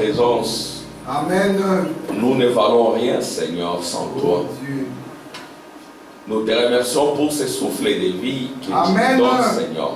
présence. Amen. Nous ne valons rien, Seigneur, sans toi. Dieu. Nous te remercions pour ce souffle de vie que Amen. tu donnes, Seigneur.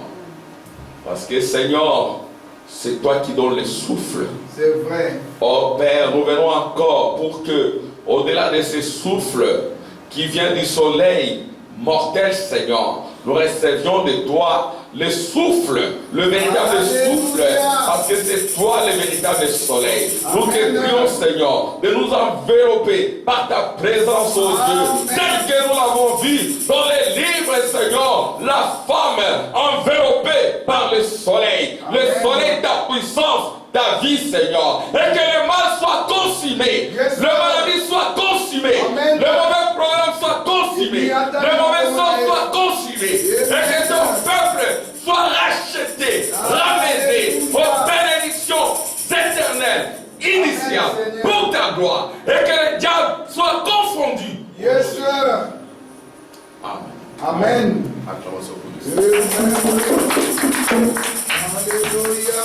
Parce que, Seigneur, c'est toi qui donnes le souffle. C'est vrai. Oh Père, nous venons encore pour que, au-delà de ce souffle qui vient du soleil mortel, Seigneur, nous recevions de toi le souffle, le véritable souffle, parce que c'est toi le véritable soleil. Nous te prions, Seigneur, de nous envelopper par ta présence, oh Dieu, tel que nous l'avons vu dans les livres, Seigneur, la femme enveloppée par le soleil de ta puissance, ta vie, Seigneur, et que le mal soit consumé, le maladie soit consumé, le mauvais problème soit consumé, le mauvais sort soit consumé, et que ton peuple soit racheté, ramené aux bénédictions éternelles, initiales, pour ta gloire, et que le diable soit confondu. Yes, sir. Amen. Amen. Acclamation pour Dieu. Alléluia.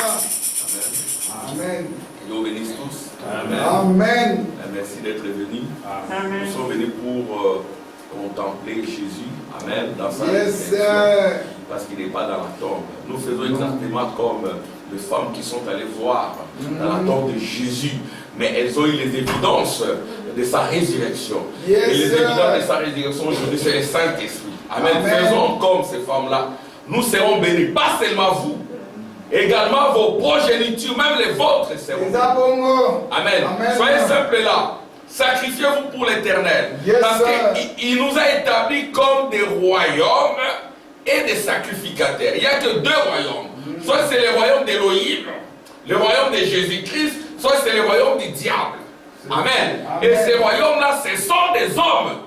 Amen. Que Dieu bénisse tous. Amen. Amen. Merci d'être venus. Amen. Nous sommes venus pour contempler Jésus. Amen. Dans sa Yes, résurrection. sir. Parce qu'il n'est pas dans la tombe. Nous faisons exactement comme les femmes qui sont allées voir dans la tombe de Jésus. Mais elles ont eu les évidences de sa résurrection. Yes, et les sir. évidences de sa résurrection aujourd'hui, c'est le Saint-Esprit. Amen. Amen. Faisons comme ces femmes-là. Nous serons bénis. Pas seulement vous. Également vos progénitures, même les vôtres seront bénis. Amen. Amen. Soyez simples là. Sacrifiez-vous pour l'éternel. Yes, parce sir. qu'il nous a établis comme des royaumes et des sacrificateurs. Il n'y a que deux royaumes. Soit c'est le royaume d'Élohim, le royaume de Jésus-Christ, soit c'est le royaume du diable. Amen. Amen. Et ces royaumes-là, ce sont des hommes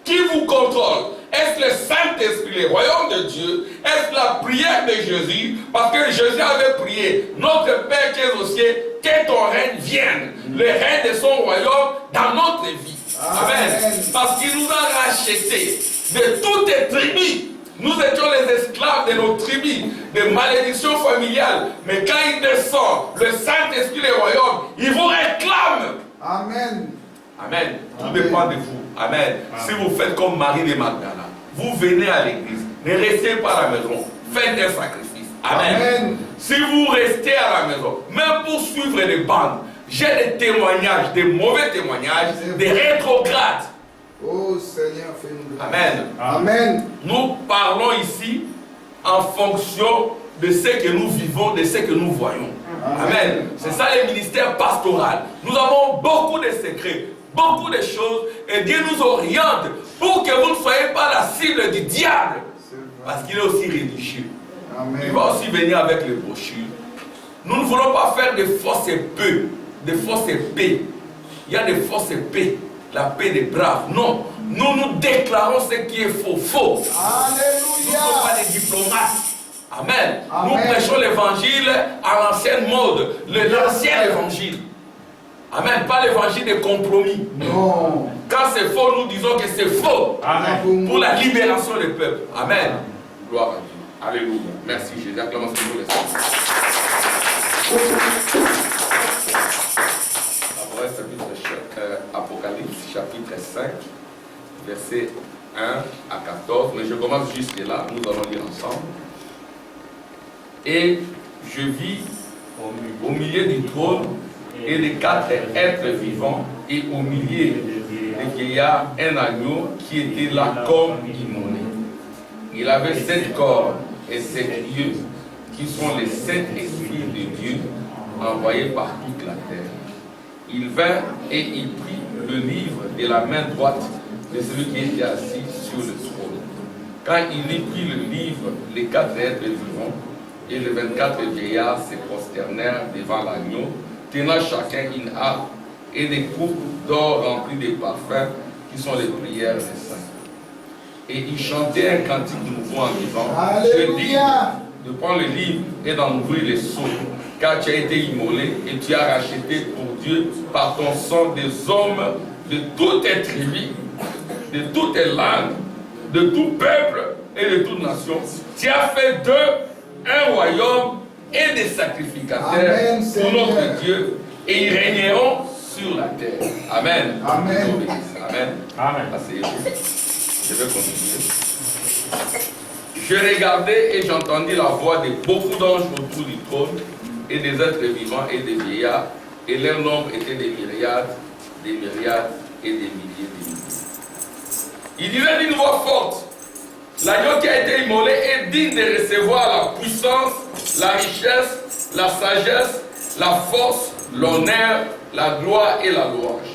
qui vous contrôlent. Est-ce le Saint-Esprit, le royaume de Dieu? Est-ce la prière de Jésus? Parce que Jésus avait prié, notre Père qui es aux cieux, que ton règne vienne. Le règne de son royaume dans notre vie. Amen. Amen. Parce qu'il nous a rachetés de toutes les tribus. Nous étions les esclaves de nos tribus, de malédictions familiales. Mais quand il descend, le Saint-Esprit, le royaume, il vous réclame. Amen. Amen. Tout Amen. dépend de vous. Amen. Si vous faites comme Marie de Magdala, vous venez à l'église, ne restez pas à la maison, faites un sacrifice. Amen. Amen. Si vous restez à la maison, même pour suivre les bandes, j'ai des témoignages, des mauvais témoignages, des rétrogrades. Oh Seigneur, fais-nous grâce. Amen. Amen. Nous parlons ici en fonction de ce que nous vivons, de ce que nous voyons. Amen. C'est ça le ministère pastoral. Nous avons beaucoup de secrets, beaucoup de choses, et Dieu nous oriente pour que vous ne soyez pas la cible du diable. Parce qu'il est aussi religieux. Amen. Il va aussi venir avec les brochures. Nous ne voulons pas faire de fausses épées, de fausses épées. Il y a des fausses épées, la paix des braves. Non, nous déclarons ce qui est faux, faux. Nous ne Alléluia. sommes pas des diplomates. Amen. Amen. Nous prêchons l'évangile à l'ancienne mode, l'ancien évangile. Amen. Pas l'évangile des compromis. Non. Quand c'est faux, nous disons que c'est faux. Amen. Pour la libération des peuples. Amen. Gloire à Dieu. Alléluia. Merci Jésus. Acclamation pour le Seigneur. Apocalypse chapitre 5, versets 1 à 14. Mais je commence juste là. Nous allons lire ensemble. Et je vis au milieu du trône et les quatre êtres vivants, et au milieu des vieillards, un agneau qui était là comme immolé. Il avait 7 corps et 7 yeux, qui sont les 7 esprits de Dieu envoyés par toute la terre. Il vint et il prit le livre de la main droite de celui qui était assis sur le trône. Quand il eut pris le livre, les 4 êtres vivants et les 24 vieillards se prosternèrent devant l'agneau, tenant chacun une harpe et des coupes d'or remplies de parfums qui sont les prières des saints. Et ils chantaient un cantique nouveau en disant: Je dis de prendre le livre et d'en ouvrir les sceaux, car tu as été immolé et tu as racheté pour Dieu par ton sang des hommes de toutes tes tribus, de toutes tes langues, de tout peuple et de toute nation. Tu as fait d'eux un royaume et des sacrificateurs Amen, pour Seigneur. notre Dieu, et ils régneront sur la terre. Amen. Amen. Amen. Amen. Asseyez-vous. Je vais continuer. Je regardais et j'entendis la voix de beaucoup d'anges autour du trône et des êtres vivants et des vieillards, et leur nombre était des myriades et des milliers. Il disait d'une voix forte, l'agneau qui a été immolé est digne de recevoir la puissance, la richesse, la sagesse, la force, l'honneur, la gloire et la louange.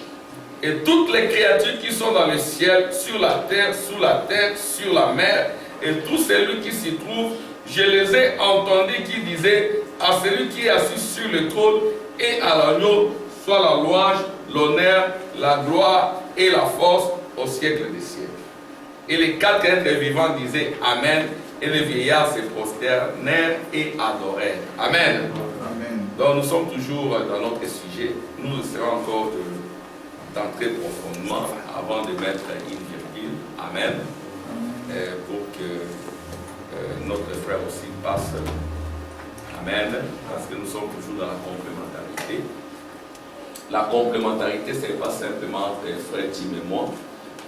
Et toutes les créatures qui sont dans le ciel, sur la terre, sous la terre, sur la mer, et tous celui qui s'y trouve, je les ai entendus qui disaient à celui qui est assis sur le trône et à l'agneau, soit la louange, l'honneur, la gloire et la force au siècle des siècles. Et les quatre êtres vivants disaient Amen, et les vieillards se prosternèrent et adorèrent. Amen. Amen. Donc nous sommes toujours dans notre sujet. Nous essayons encore d'entrer profondément avant de mettre une virgule. Amen. Pour que notre frère aussi passe. Amen. Parce que nous sommes toujours dans la complémentarité. La complémentarité, ce n'est pas simplement entre frère Tim et moi,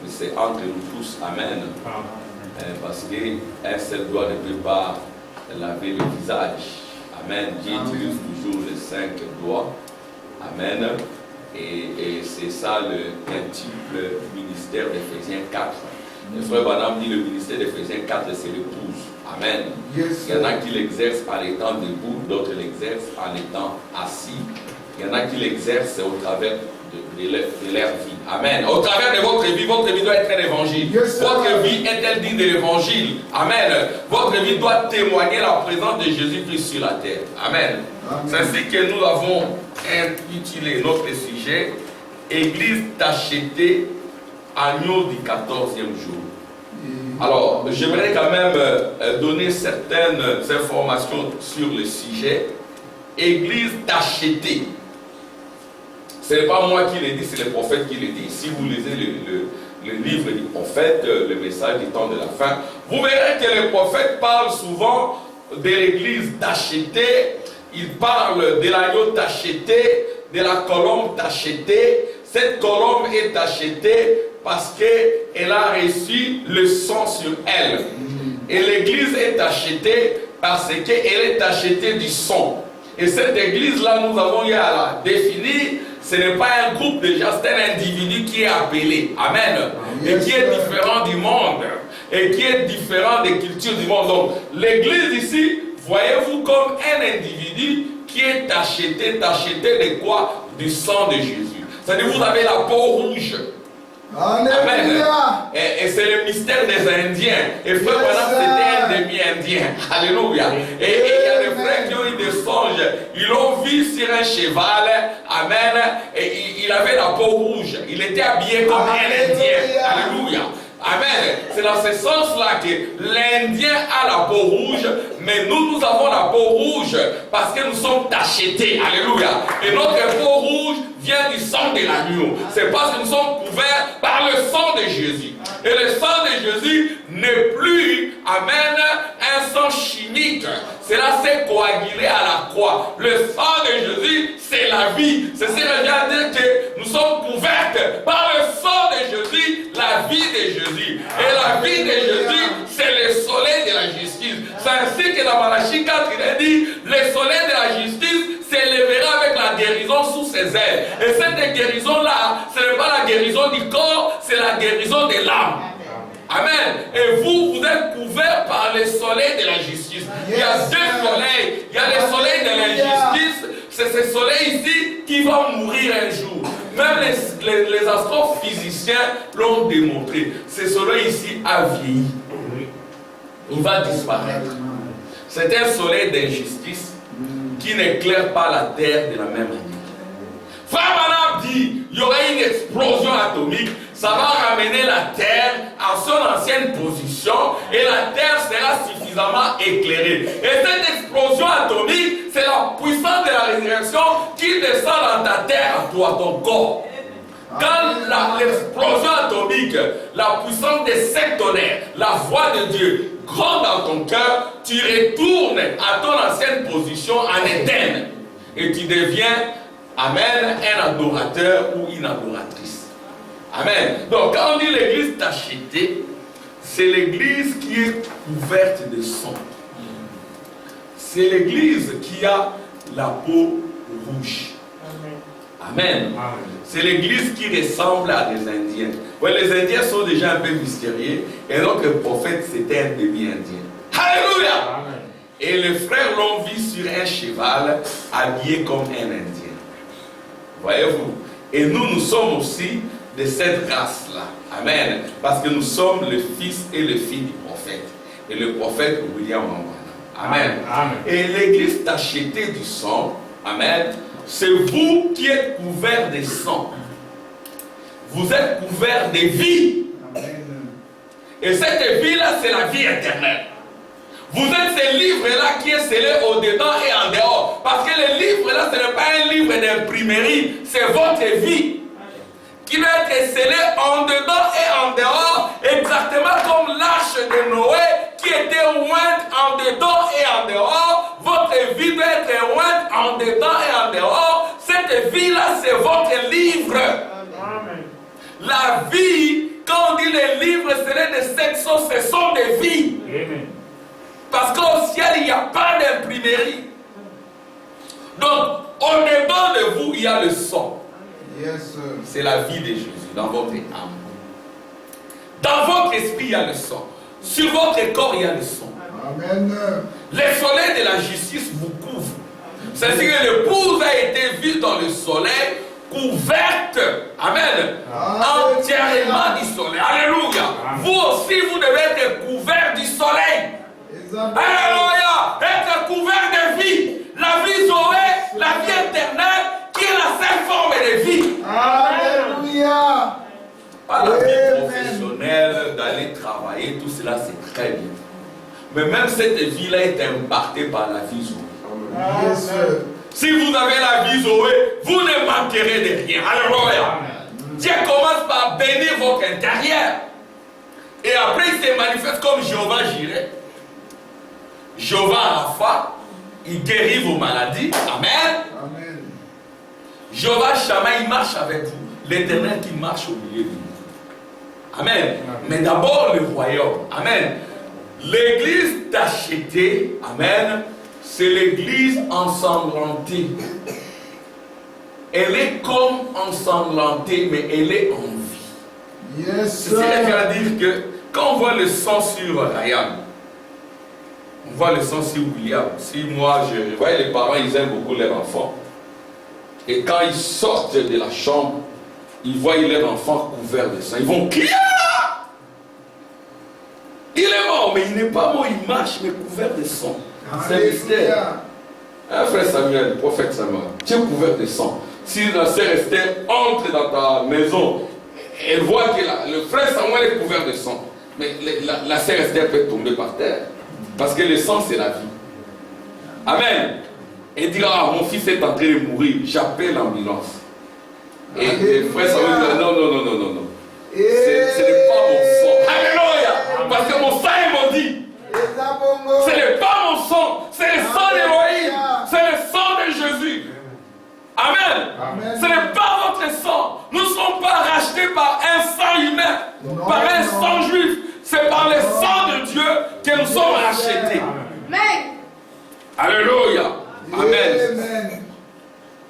mais c'est entre nous tous. Amen. Parce qu'un seul doigt ne peut pas laver le visage. Amen. Dieu utilise toujours les 5 doigts. Amen. Et c'est ça le multiple ministère d'Éphésiens 4. Le frère Branham dit le ministère d'Éphésiens 4, c'est l'épouse. Amen. Yes, il y en a qui l'exercent en étant debout, d'autres l'exercent en étant assis. Il y en a qui l'exercent au travers de leur vie. Amen. Au travers de votre vie doit être un évangile. Yes, votre vie est-elle digne de l'évangile? Amen. Votre vie doit témoigner la présence de Jésus-Christ sur la terre. Amen. C'est ainsi que nous avons intitulé notre sujet Église tachetée, agneau du 14e jour. Alors, j'aimerais quand même donner certaines informations sur le sujet. Église tachetée. Ce n'est pas moi qui l'ai dit, c'est le prophète qui le dit. Si vous lisez le livre du prophète, le message du temps de la fin, vous verrez que le prophète parle souvent de l'église tachetée. Il parle de l'agneau tacheté, de la colombe tachetée. Cette colombe est tachetée parce qu'elle a reçu le sang sur elle. Et l'église est tachetée parce qu'elle est tachetée du sang. Et cette église-là, nous avons eu à la définir. Ce n'est pas un groupe de gens, c'est un individu qui est appelé. Amen. Et qui est différent du monde. Et qui est différent des cultures du monde. Donc, l'église ici, voyez-vous comme un individu qui est tacheté de quoi? Du sang de Jésus. C'est-à-dire, vous avez la peau rouge. Amen. Et c'est le mystère des Indiens. Et frère Branham, c'était un demi-indien. Alléluia. Et il y a des frères qui ont eu des songes. Ils l'ont vu sur un cheval. Amen. Et il avait la peau rouge. Il était habillé comme un Indien. Alléluia. Amen. C'est dans ce sens-là que l'Indien a la peau rouge, mais nous avons la peau rouge parce que nous sommes tachetés. Alléluia. Et notre peau rouge vient du sang de l'agneau. C'est parce que nous sommes couverts par le sang de Jésus. Et le sang de Jésus n'est plus, amen, un sang chimique. Cela s'est coagulé à la croix. Le sang de Jésus, c'est la vie. C'est ce que je viens de dire, que nous sommes couverts par le sang de Jésus, la vie de Jésus. Et la vie de Jésus, c'est le soleil de la justice. C'est ainsi que dans Malachie 4, il est dit, le soleil de la justice s'élèvera avec la guérison sous ses ailes. Et cette guérison-là, ce n'est pas la guérison du corps, c'est la guérison de l'âme. Amen. Et vous êtes couverts par le soleil de la justice. Il y a deux soleils. Il y a le soleil de l'injustice. C'est ce soleil ici qui va mourir un jour. Même les astrophysiciens l'ont démontré. Ce soleil ici a vieilli. Il va disparaître. C'est un soleil d'injustice qui n'éclaire pas la terre de la même manière. Frère Branham dit, il y aura une explosion atomique, ça va ramener la terre à son ancienne position et la terre sera suffisamment éclairée. Et cette explosion atomique, c'est la puissance de la résurrection qui descend dans ta terre, à toi, ton corps. Quand l'explosion atomique, la puissance des 7 tonnerres, la voix de Dieu, gronde dans ton cœur, tu retournes à ton ancienne position en Éden. Et tu deviens Amen, un adorateur ou une adoratrice. Amen. Donc quand on dit l'église tachetée, c'est l'église qui est couverte de sang. C'est l'église qui a la peau rouge. Amen. C'est l'église qui ressemble à des Indiens. Ouais, les Indiens sont déjà un peu mystérieux. Et donc le prophète, c'était un demi-indien. Alléluia. Et les frères l'ont vu sur un cheval, habillé comme un Indien. Voyez-vous. Et nous sommes aussi de cette race-là. Amen. Parce que nous sommes le fils et le fils du prophète. Et le prophète William Branham. Amen. Amen. Et l'église tachetée du sang, amen, c'est vous qui êtes couverts de sang. Vous êtes couverts de vie. Amen. Et cette vie-là, c'est la vie éternelle. Vous êtes ce livre-là qui est scellé au-dedans et en dehors. Parce que le livre-là, ce n'est pas un livre d'imprimerie, c'est votre vie qui va être scellé en dedans et en dehors, exactement comme l'arche de Noé qui était ointe en dedans et en dehors. Votre vie doit être ointe en dedans et en dehors. Cette vie-là, c'est votre livre. Amen. La vie, quand on dit les livres scellés de sexe, ce sont des vies. Amen. Parce qu'au ciel, il n'y a pas d'imprimerie. Donc, au-dedans de vous, il y a le sang. Yes, c'est la vie de Jésus dans votre âme. Dans votre esprit, il y a le sang. Sur votre corps, il y a le sang. Amen. Le soleil de la justice vous couvre. C'est-à-dire que l'épouse a été vue dans le soleil, couverte. Amen. Entièrement du soleil. Alléluia. Amen. Vous aussi, vous devez être couvert du soleil. Alléluia. Être couvert de vie. La vie Zoé, la vie éternelle, qui est la seule forme de vie. Alléluia. Pas la vie professionnelle, d'aller travailler, tout cela c'est très bien. Mais même cette vie-là est impactée par la vie Zoé. Si vous avez la vie Zoé, vous ne manquerez de rien. Alléluia. Dieu commence par bénir votre intérieur. Et après il se manifeste comme Jéhovah Jireh. Jéhovah Rapha. Il guérit vos maladies. Amen. Amen. Jéhovah Shammah, il marche avec vous. L'Éternel qui marche au milieu de vous. Amen. Amen. Mais d'abord le royaume. Amen. L'église tachetée, amen, c'est l'église ensanglantée. Elle est comme ensanglantée, mais elle est en vie. Yes, c'est ce qui veut dire que quand on voit le sang sur Ryan, on voit le sang sur William. Si moi, je vois les parents, ils aiment beaucoup leurs enfants. Et quand ils sortent de la chambre, ils voient leur enfant couvert de sang. Ils vont crier. Il est mort, mais il n'est pas mort, il marche, mais couvert de sang. C'est un mystère. Un frère Samuel, le prophète Samuel, tu es couvert de sang. Si la sœur Esther entre dans ta maison, elle voit que le frère Samuel est couvert de sang. Mais la sœur Esther peut tomber par terre. Parce que le sang, c'est la vie. Amen. Et dira, ah, mon fils est en train de mourir, j'appelle l'ambulance. Et le frère Samuel dit, non. Ce n'est pas mon sang. Alléluia. Parce que mon sang est maudit. Ce n'est pas mon sang, c'est le sang d'Élohim. C'est le sang de Jésus. Amen. Ce n'est pas votre sang. Nous ne sommes pas rachetés par un sang humain, par un sang juif. C'est par le sang de Dieu que nous sommes rachetés. Amen. Alléluia. Amen.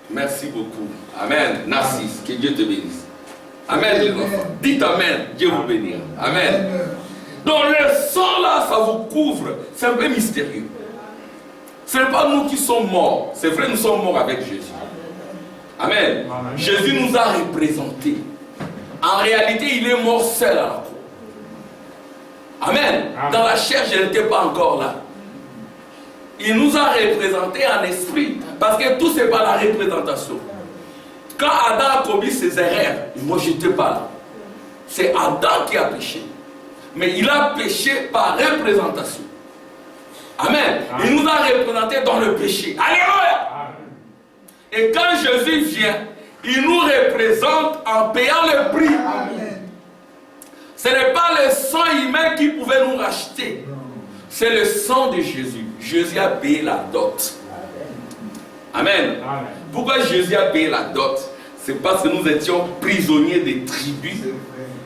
Merci beaucoup. Amen. Narcisse, que Dieu te bénisse. Amen, les enfants. Dites Amen. Dieu vous bénira. Amen. Donc le sang là, ça vous couvre. C'est un peu mystérieux. Ce n'est pas nous qui sommes morts. C'est vrai, nous sommes morts avec Jésus. Amen. Amen. Jésus nous a représentés. En réalité, il est mort seul à la croix. Amen. Amen. Dans la chair, je n'étais pas encore là. Il nous a représentés en esprit. Parce que tout, c'est pas la représentation. Quand Adam a commis ses erreurs, moi, je n'étais pas là. C'est Adam qui a péché. Mais il a péché par représentation. Amen. Amen. Il nous a représentés dans le péché. Alléluia. Amen. Et quand Jésus vient, il nous représente en payant le prix. Amen. Ce n'est pas le sang humain qui pouvait nous racheter. C'est le sang de Jésus. Jésus a payé la dot. Amen. Amen. Pourquoi Jésus a payé la dot? C'est parce que nous étions prisonniers des tribus,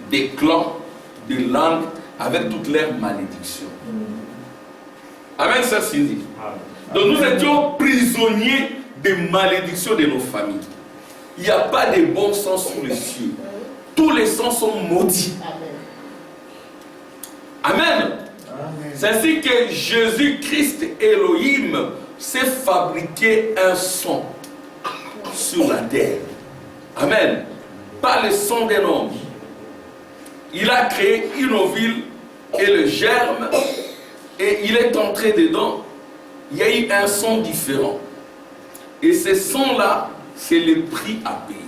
des clans, des langues, avec toutes leurs malédictions. Amen, ça Cindy. Donc nous étions prisonniers des malédictions de nos familles. Il n'y a pas de bon sang sous les cieux. Tous les sangs sont maudits. Amen. C'est ainsi que Jésus-Christ Elohim s'est fabriqué un sang sur la terre. Amen. Par le sang d'un homme. Il a créé une ovule et le germe et il est entré dedans. Il y a eu un sang différent. Et ce sang-là, c'est le prix à payer.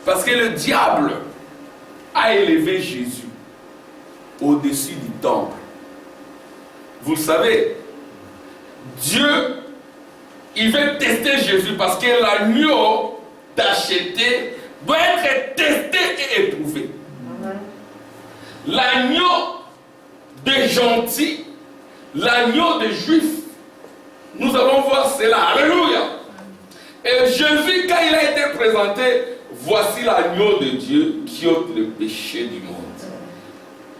Parce que le diable a élevé Jésus au-dessus du temple. Vous le savez, Dieu, il veut tester Jésus parce que l'agneau d'acheter doit être testé et éprouvé. L'agneau des gentils, l'agneau des juifs, nous allons voir cela. Alléluia. Et Jésus, quand il a été présenté, voici l'agneau de Dieu qui ôte le péché du monde.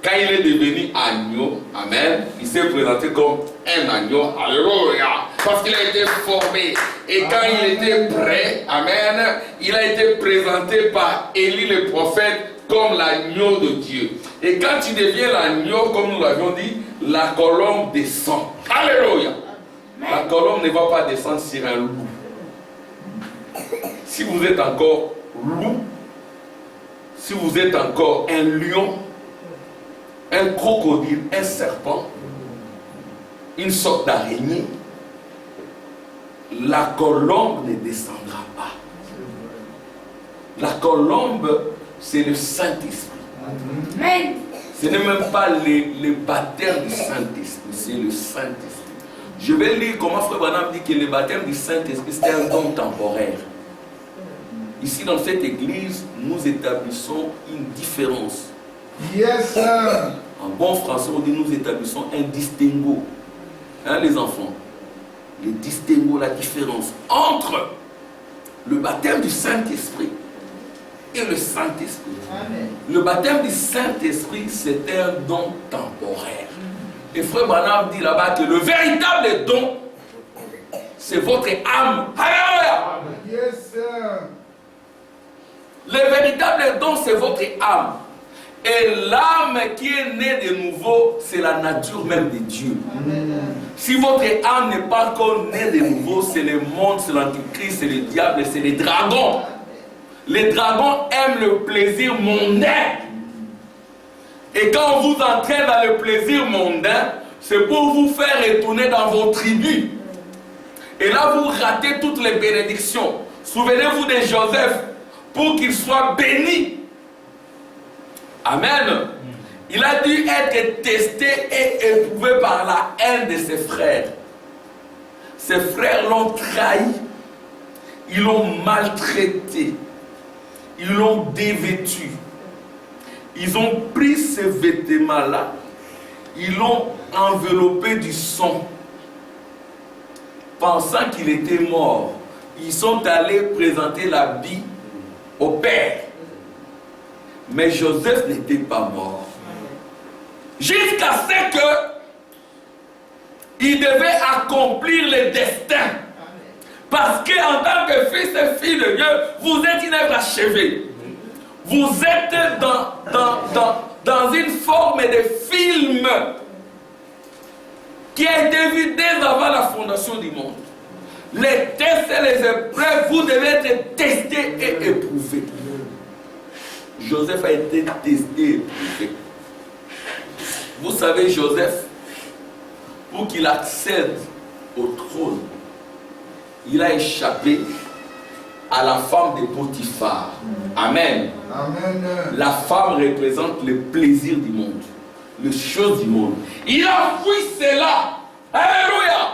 Quand il est devenu agneau, amen, il s'est présenté comme un agneau, alléluia, parce qu'il a été formé. Et quand il était prêt, amen, il a été présenté par Élie le prophète comme l'agneau de Dieu. Et quand tu deviens l'agneau, comme nous l'avions dit, la colombe descend. Alléluia. La colombe ne va pas descendre sur un loup. Si vous êtes encore loup, si vous êtes encore un lion, un crocodile, un serpent, une sorte d'araignée, la colombe ne descendra pas. La colombe, c'est le Saint-Esprit. Ce n'est même pas le baptême du Saint-Esprit, c'est le Saint-Esprit. Je vais lire comment Frère Branham dit que le baptême du Saint-Esprit, c'est un don temporaire. Ici, dans cette église, nous établissons une différence. Yes, sir. En bon français, on dit nous établissons un distinguo. Hein, les enfants? Le distinguo, la différence entre le baptême du Saint-Esprit et le Saint-Esprit. Le baptême du Saint-Esprit, c'est un don temporaire. Et Frère Branham dit là-bas que le véritable don, c'est votre âme. Alléluia. Yes, sir. Le véritable don, c'est votre âme. Et l'âme qui est née de nouveau, c'est la nature même de Dieu. Amen. Si votre âme n'est pas encore née de nouveau, c'est le monde, c'est l'antichrist, c'est le diable, c'est les dragons. Les dragons aiment le plaisir mondain. Et quand vous entrez dans le plaisir mondain, c'est pour vous faire retourner dans vos tribus. Et là, vous ratez toutes les bénédictions. Souvenez-vous de Joseph, pour qu'il soit béni. Amen. Il a dû être testé et éprouvé par la haine de ses frères. Ses frères l'ont trahi. Ils l'ont maltraité. Ils l'ont dévêtu. Ils ont pris ces vêtements-là. Ils l'ont enveloppé du sang. Pensant qu'il était mort. Ils sont allés présenter l'habit au père. Mais Joseph n'était pas mort. Jusqu'à ce que il devait accomplir le destin. Parce qu'en tant que fils et fille de Dieu, vous êtes une œuvre achevée. Vous êtes dans une forme de film qui a été vu dès avant la fondation du monde. Les tests et les épreuves, vous devez être testés et éprouvés. Joseph a été testé et éprouvé. Vous savez, Joseph, pour qu'il accède au trône, il a échappé à la femme de Potiphar. Amen. Amen. La femme représente le plaisir du monde, les choses du monde. Il a fui cela. Alléluia.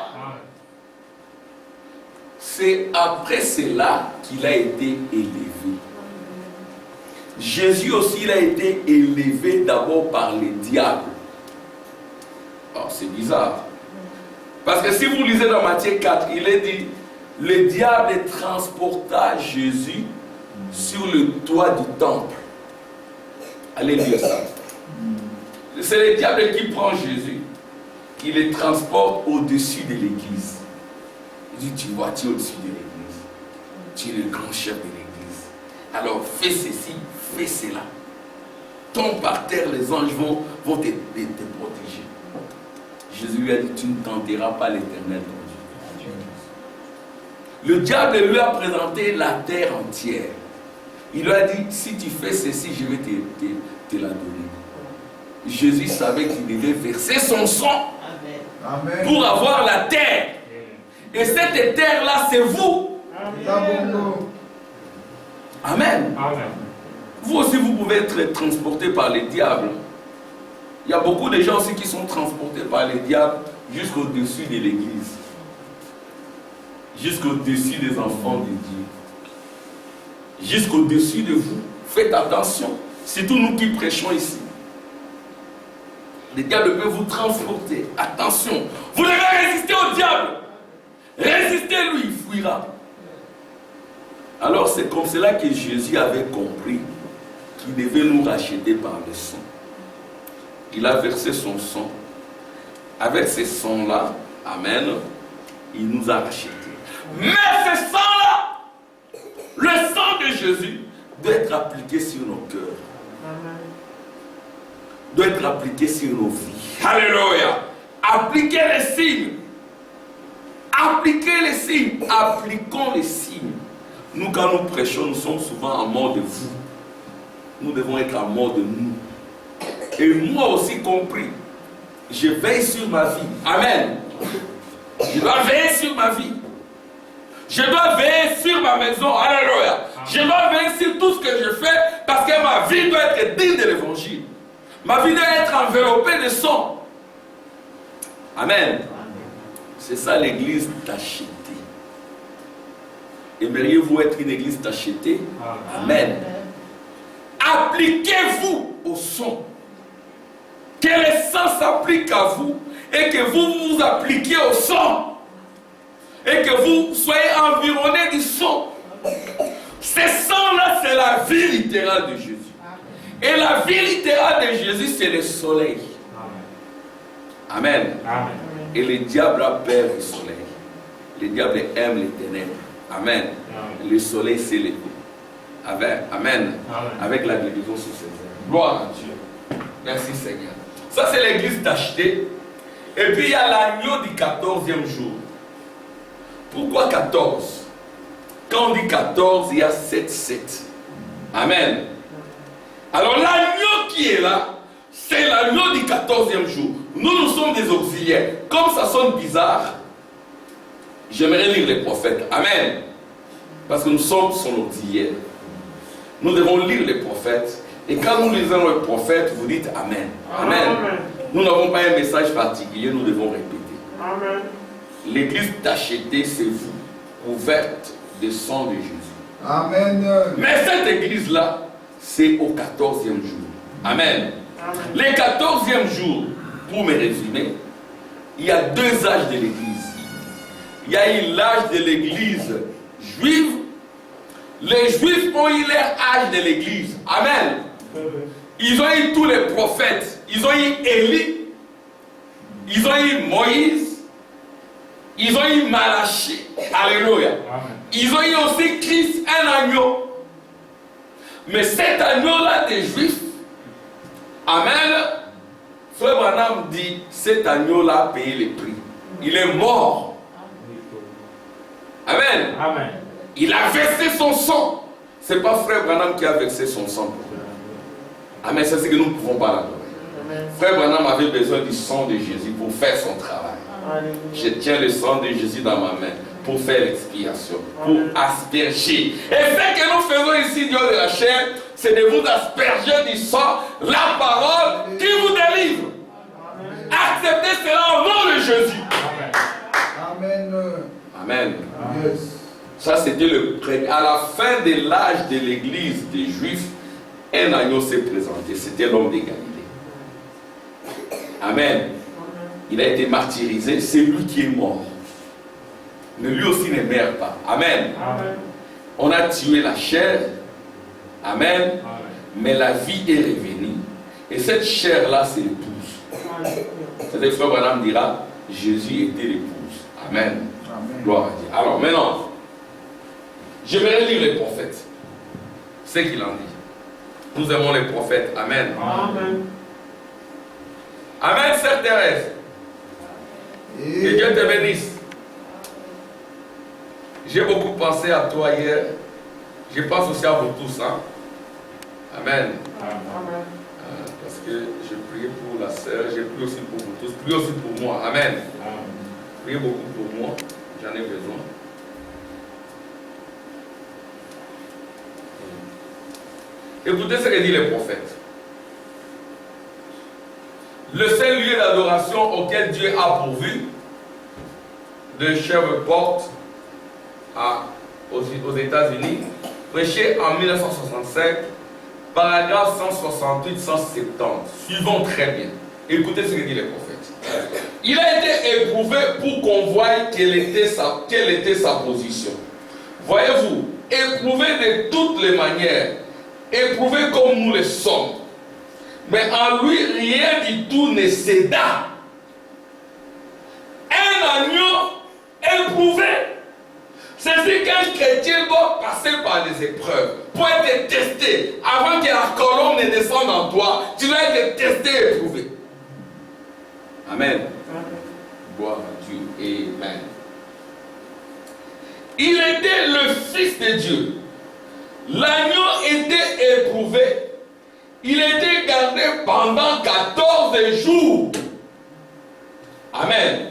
C'est après cela qu'il a été élevé. Jésus aussi, il a été élevé d'abord par les diables. Oh, c'est bizarre. Parce que si vous lisez dans Matthieu 4, il est dit, le diable transporta Jésus sur le toit du temple. Allez lire ça. C'est le diable qui prend Jésus, qui le transporte au-dessus de l'église. Il dit, tu vois, tu es au-dessus de l'église. Tu es le grand chef de l'église. Alors fais ceci, fais cela. Tombe par terre, les anges vont te protéger. Jésus lui a dit, tu ne tenteras pas l'Éternel ton Dieu. Le diable lui a présenté la terre entière. Il lui a dit, si tu fais ceci, je vais te la donner. Jésus savait qu'il devait verser son sang Amen. pour avoir la terre. Et cette terre-là, c'est vous. Amen. Amen. Amen. Vous aussi, vous pouvez être transporté par les diables. Il y a beaucoup de gens aussi qui sont transportés par les diables jusqu'au-dessus de l'église. Jusqu'au-dessus des enfants de Dieu. Jusqu'au-dessus de vous. Faites attention. Surtout nous qui prêchons ici. Les diables peuvent vous transporter. Attention. Vous devez résister au diable. Résistez-lui, il fuira. Alors c'est comme cela que Jésus avait compris qu'il devait nous racheter par le sang. Il a versé son sang. Avec ce sang-là, amen, il nous a rachetés. Mais ce sang-là, le sang de Jésus, doit être appliqué sur nos cœurs. Doit être appliqué sur nos vies. Alléluia. Appliquez les signes. Appliquez les signes. Appliquons les signes. Nous, quand nous prêchons, nous sommes souvent en mode de vous. Nous devons être en mode de nous. Et moi aussi compris. Je veille sur ma vie. Amen. Je dois veiller sur ma vie. Je dois veiller sur ma maison. Alléluia. Je dois veiller sur tout ce que je fais parce que ma vie doit être digne de l'évangile. Ma vie doit être enveloppée de sang. Amen. C'est ça l'église tachetée. Aimeriez-vous être une église tachetée? Amen. Appliquez-vous au sang. Que le sang s'applique à vous et que vous vous appliquiez au sang. Et que vous soyez environnés du sang. Ce sang-là, c'est la vie littérale de Jésus. Et la vie littérale de Jésus, c'est le soleil. Amen. Amen. Et le diable a peur du soleil. Le diable aime les ténèbres. Amen. Amen. Le soleil s'est levé. Amen. Amen. Avec la guérison sur ses ailes. Gloire à Dieu. Merci Seigneur. Ça, c'est l'église tachetée. Et puis, il y a l'agneau du 14e jour. Pourquoi 14? Quand on dit 14, il y a 7. Amen. Alors, l'agneau qui est là, c'est l'agneau du 14e jour. Nous sommes des auxiliaires. Comme ça sonne bizarre, j'aimerais lire les prophètes. Amen. Parce que nous sommes son auxiliaire. Nous devons lire les prophètes. Et quand nous lisons les prophètes, vous dites Amen. Amen. Amen. Nous n'avons pas un message particulier, nous devons répéter. Amen. L'église tachetée, c'est vous, couverte de sang de Jésus. Amen. Mais cette église-là, c'est au 14e jour. Amen. Amen. Les 14e jours, pour me résumer, il y a deux âges de l'église. Il y a eu l'âge de l'église juive. Les juifs ont eu leur âge de l'église. Amen. Ils ont eu tous les prophètes. Ils ont eu Élie. Ils ont eu Moïse. Ils ont eu Malachie. Alléluia. Amen. Ils ont eu aussi Christ, un agneau. Mais cet agneau-là des juifs, amen, Frère Branham dit, cet agneau-là a payé le prix. Il est mort. Amen. Amen. Il a versé son sang. Ce n'est pas Frère Branham qui a versé son sang pour nous. Amen, c'est ce que nous ne pouvons pas l'adorer. Frère Branham avait besoin du sang de Jésus pour faire son travail. Amen. Je tiens le sang de Jésus dans ma main pour faire l'expiation, pour asperger. Et ce que nous faisons ici, Dieu de la chair, c'est de vous asperger du sang, la parole qui vous délivre. Amen. Acceptez cela au nom de Jésus. Amen. Amen. Amen. Yes. Ça, c'était le prêtre. À la fin de l'âge de l'église des Juifs, un agneau s'est présenté. C'était l'homme de Galilée. Amen. Il a été martyrisé. C'est lui qui est mort. mais lui aussi ne meurt pas. Amen. Amen. On a tué la chair. Amen. Amen. Mais la vie est revenue. Et cette chair-là, c'est l'épouse. C'est-à-dire que Frère Branham dira, Jésus était l'épouse. Amen. Amen. Gloire à Dieu. Alors maintenant, j'aimerais lire les prophètes. Ce qu'il en dit. Nous aimons les prophètes. Amen. Amen. Amen, Sœur Thérèse. Que Dieu te bénisse. J'ai beaucoup pensé à toi hier. Je pense aussi à vous tous. Hein? Amen. Amen. Parce que j'ai prié pour la sœur, j'ai prié aussi pour vous tous. Priez aussi pour moi. Amen. Priez beaucoup pour moi. J'en ai besoin. Écoutez ce que disent les prophètes. Le seul lieu d'adoration auquel Dieu a pourvu de Shreveport aux États-Unis, prêché en 1965, paragraphe 168-170. Suivons très bien. Écoutez ce que disent les prophètes. Il a été éprouvé pour qu'on voie quelle était sa position. Voyez-vous, éprouvé de toutes les manières, éprouvé comme nous le sommes. Mais en lui, rien du tout ne céda. Un agneau éprouvé. C'est-à-dire qu'un chrétien doit passer par des épreuves pour être testé. Avant que la colombe ne descende en toi, tu dois être testé et éprouvé. Amen. Gloire à Dieu. Amen. Il était le Fils de Dieu. L'agneau était éprouvé. Il était gardé pendant 14 jours. Amen.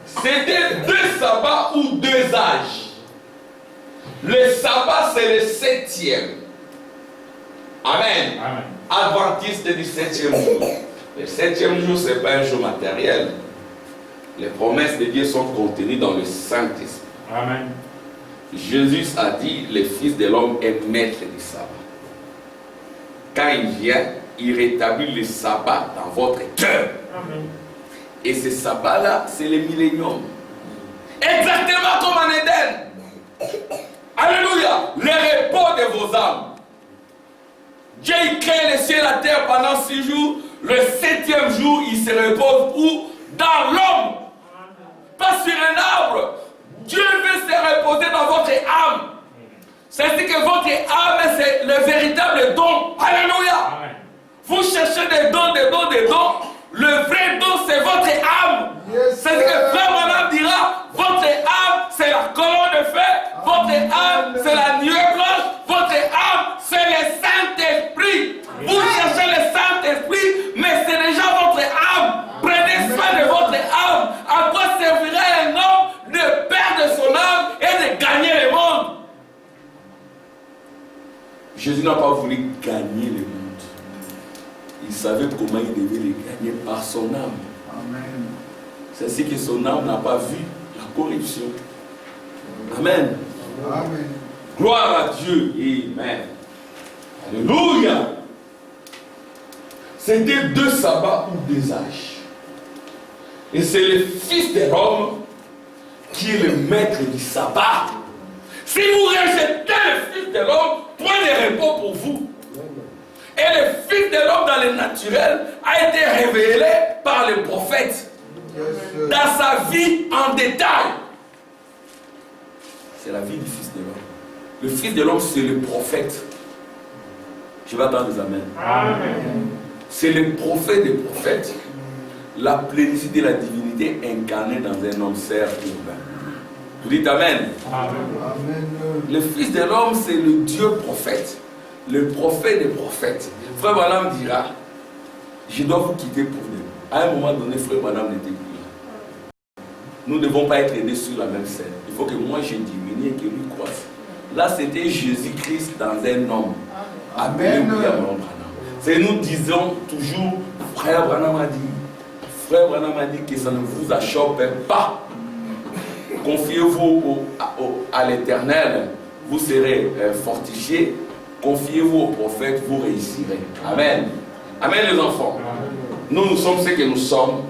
C'était 2 sabbats ou 2 âges. Le sabbat, c'est le 7e. Amen. Amen. Adventiste du 7e jour. Le 7e jour, ce n'est pas un jour matériel. Les promesses de Dieu sont contenues dans le Saint-Esprit. Amen. Jésus a dit, le Fils de l'homme est maître du sabbat. Quand il vient, il rétablit le sabbat dans votre cœur. Amen. Et ce sabbat-là, c'est le millénium. Exactement comme en Éden. Alléluia. Le repos de vos âmes. Dieu il crée les cieux et la terre pendant 6 jours. Le 7e jour, il se repose où? Dans l'homme. Pas sur un arbre. Dieu veut se reposer dans votre âme. C'est-à-dire que votre âme, c'est le véritable don. Alléluia. Amen. Vous cherchez des dons, des dons, des dons. Le vrai don, c'est votre âme. Yes, C'est-à-dire que Frère Branham dira, votre âme, c'est la colonne de feu. Votre âme, c'est la nuée blanche. Votre âme, c'est le Saint-Esprit. Vous cherchez le Saint-Esprit, mais c'est déjà votre âme. Prenez soin de votre âme. À quoi servirait un homme de perdre son âme et de gagner le monde? Jésus n'a pas voulu gagner le monde. Il savait comment il devait le gagner par son âme. Amen. C'est ce que son âme n'a pas vu, la corruption. Amen. Amen. Gloire à Dieu. Amen. Alléluia. C'était 2 sabbats ou 2 âges. Et c'est le Fils de l'homme qui est le maître du sabbat. Si vous rejetez le Fils de l'homme, point de repos pour vous. Et le Fils de l'homme dans le naturel a été révélé par le prophète Yes, dans sa vie en détail. C'est la vie du Fils de l'homme. Le Fils de l'homme, c'est le prophète. Je vais attendre des amens. Amen. C'est le prophète des prophètes. La plénitude de la divinité incarnée dans un homme serf urbain. Vous dites Amen. Amen. Amen. Le Fils de l'homme, c'est le Dieu prophète. Le prophète des prophètes. Frère Branham dira, je dois vous quitter pour Dieu. À un moment donné, Frère Branham n'était plus là. Nous ne devons pas être aidés sur la même scène. Il faut que moi je diminue et que lui croisse. Là, c'était Jésus-Christ dans un homme. Appelé William Branham. C'est nous disons toujours, Frère Branham a dit. Frère Branham a dit que ça ne vous achoppe pas. Confiez-vous à l'Éternel, vous serez fortifiés. Confiez-vous au prophète, vous réussirez. Amen. Amen les enfants. Nous sommes ce que nous sommes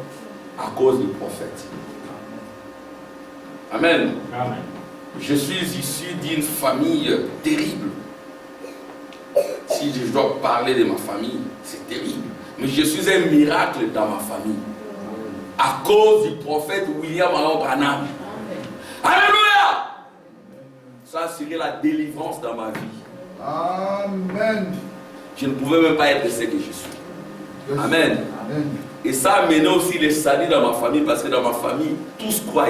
à cause du prophète. Amen. Amen. Je suis issu d'une famille terrible. Si je dois parler de ma famille, c'est terrible. Mais je suis un miracle dans ma famille. À cause du prophète William Allen Branham. Alléluia! Ça a assuré la délivrance dans ma vie. Amen. Je ne pouvais même pas être ce que je suis. Yes. Amen. Amen. Et ça a amené aussi le salut dans ma famille, parce que dans ma famille, tous croient.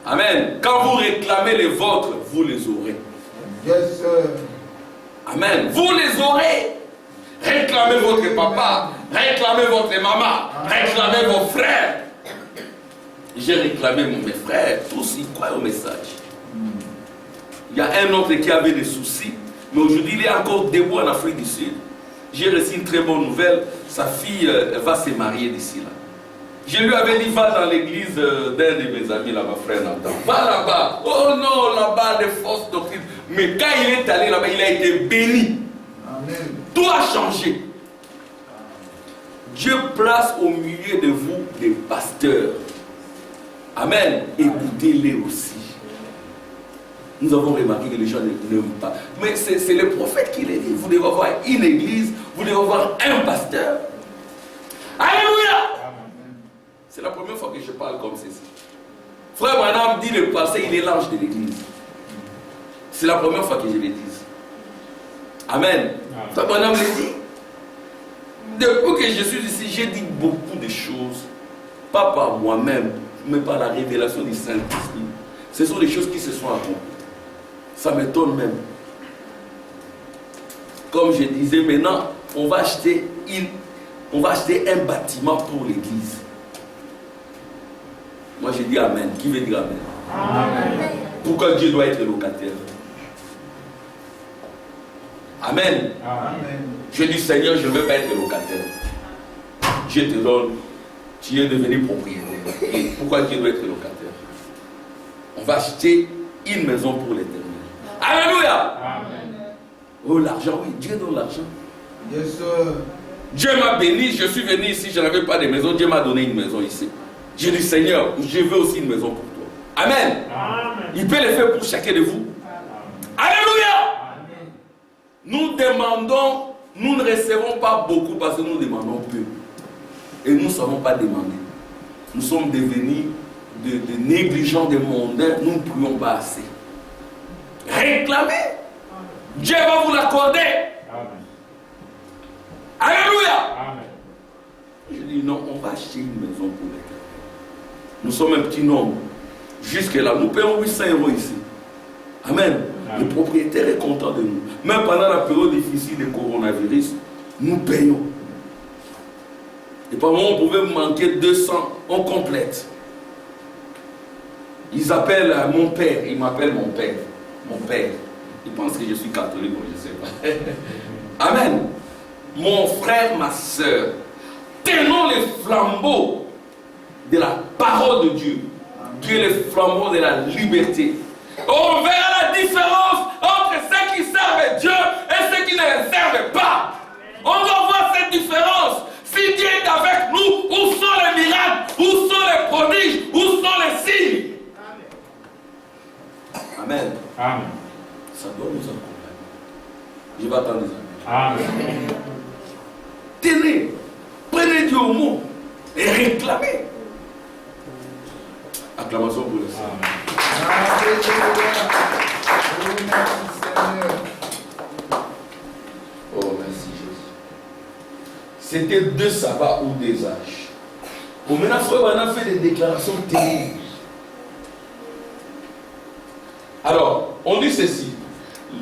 Amen. Quand vous réclamez les vôtres, vous les aurez. Yes, sir. Amen. Vous les aurez. Réclamez votre papa, réclamez votre maman, réclamez vos frères. J'ai réclamé mes frères, tous ils croient au message. Il y a un autre qui avait des soucis, mais aujourd'hui il est encore debout en Afrique du Sud. J'ai reçu une très bonne nouvelle, sa fille va se marier d'ici là. Je lui avais dit, va dans l'église d'un de mes amis là-bas, frère Nathan. Va là-bas. Oh non, là-bas, des fausses doctrines. Mais quand il est allé là-bas, il a été béni. Amen. Tout a changé. Dieu place au milieu de vous des pasteurs. Amen. Écoutez-les aussi. Nous avons remarqué que les gens n'aiment pas. Mais c'est le prophète qui l'a dit. Vous devez avoir une église, vous devez avoir un pasteur. Alléluia. C'est la première fois que je parle comme ceci. Frère Branham dit le pasteur, il est l'ange de l'église. C'est la première fois que je le dis. Amen. Frère Branham le dit. Depuis que je suis ici, j'ai dit beaucoup de choses. Pas par moi-même, mais par la révélation du Saint-Esprit. Ce sont des choses qui se sont accomplies. Ça m'étonne même. Comme je disais, maintenant, on va acheter un bâtiment pour l'église. Moi, je dis Amen. Qui veut dire Amen? Amen. Pourquoi Dieu doit être locataire? Amen. Amen. Je dis Seigneur, je ne veux pas être locataire. Dieu te donne, tu es devenu propriétaire. Et pourquoi Dieu doit être locataire? On va acheter une maison pour l'éternel. Alléluia. Amen. Oh, l'argent, oui, Dieu donne l'argent. Yes, sir. Dieu m'a béni, je suis venu ici, je n'avais pas de maison, Dieu m'a donné une maison ici. Je dis Seigneur, je veux aussi une maison pour toi. Amen. Amen. Il peut le faire pour chacun de vous. Alléluia. Nous demandons, nous ne recevons pas beaucoup parce que nous demandons peu. Et nous ne savons pas demander. Nous sommes devenus de négligents, de mondains, nous ne prions pas assez. Réclamez. Dieu va vous l'accorder. Amen. Alléluia. Amen. Je dis non, on va acheter une maison pour l'éternel. Nous sommes un petit nombre. Jusque-là, nous payons 800 € ici. Amen. Le propriétaire est content de nous. Même pendant la période difficile du coronavirus, nous payons. Et par moment, on pouvait manquer 200, on complète. Ils appellent mon père, ils m'appellent mon père. Mon père. Ils pensent que je suis catholique, je ne sais pas. Amen. Mon frère, ma soeur, tenons les flambeaux de la parole de Dieu, qui est le flambeau de la liberté. On verra la différence entre ceux qui servent Dieu et ceux qui ne le servent pas. On doit voir cette différence. Si Dieu est avec nous, où sont les miracles? Où sont les prodiges? Où sont les signes? Amen. Amen. Ça doit nous accompagner. Je vais attendre des amis. Amen. Tenez, prenez Dieu au mot et réclamez. Acclamation pour le Seigneur. Oh, merci Jésus. C'était 2 sabbats ou 2 âges. Bon, maintenant, on a fait des déclarations terribles. Alors, on dit ceci.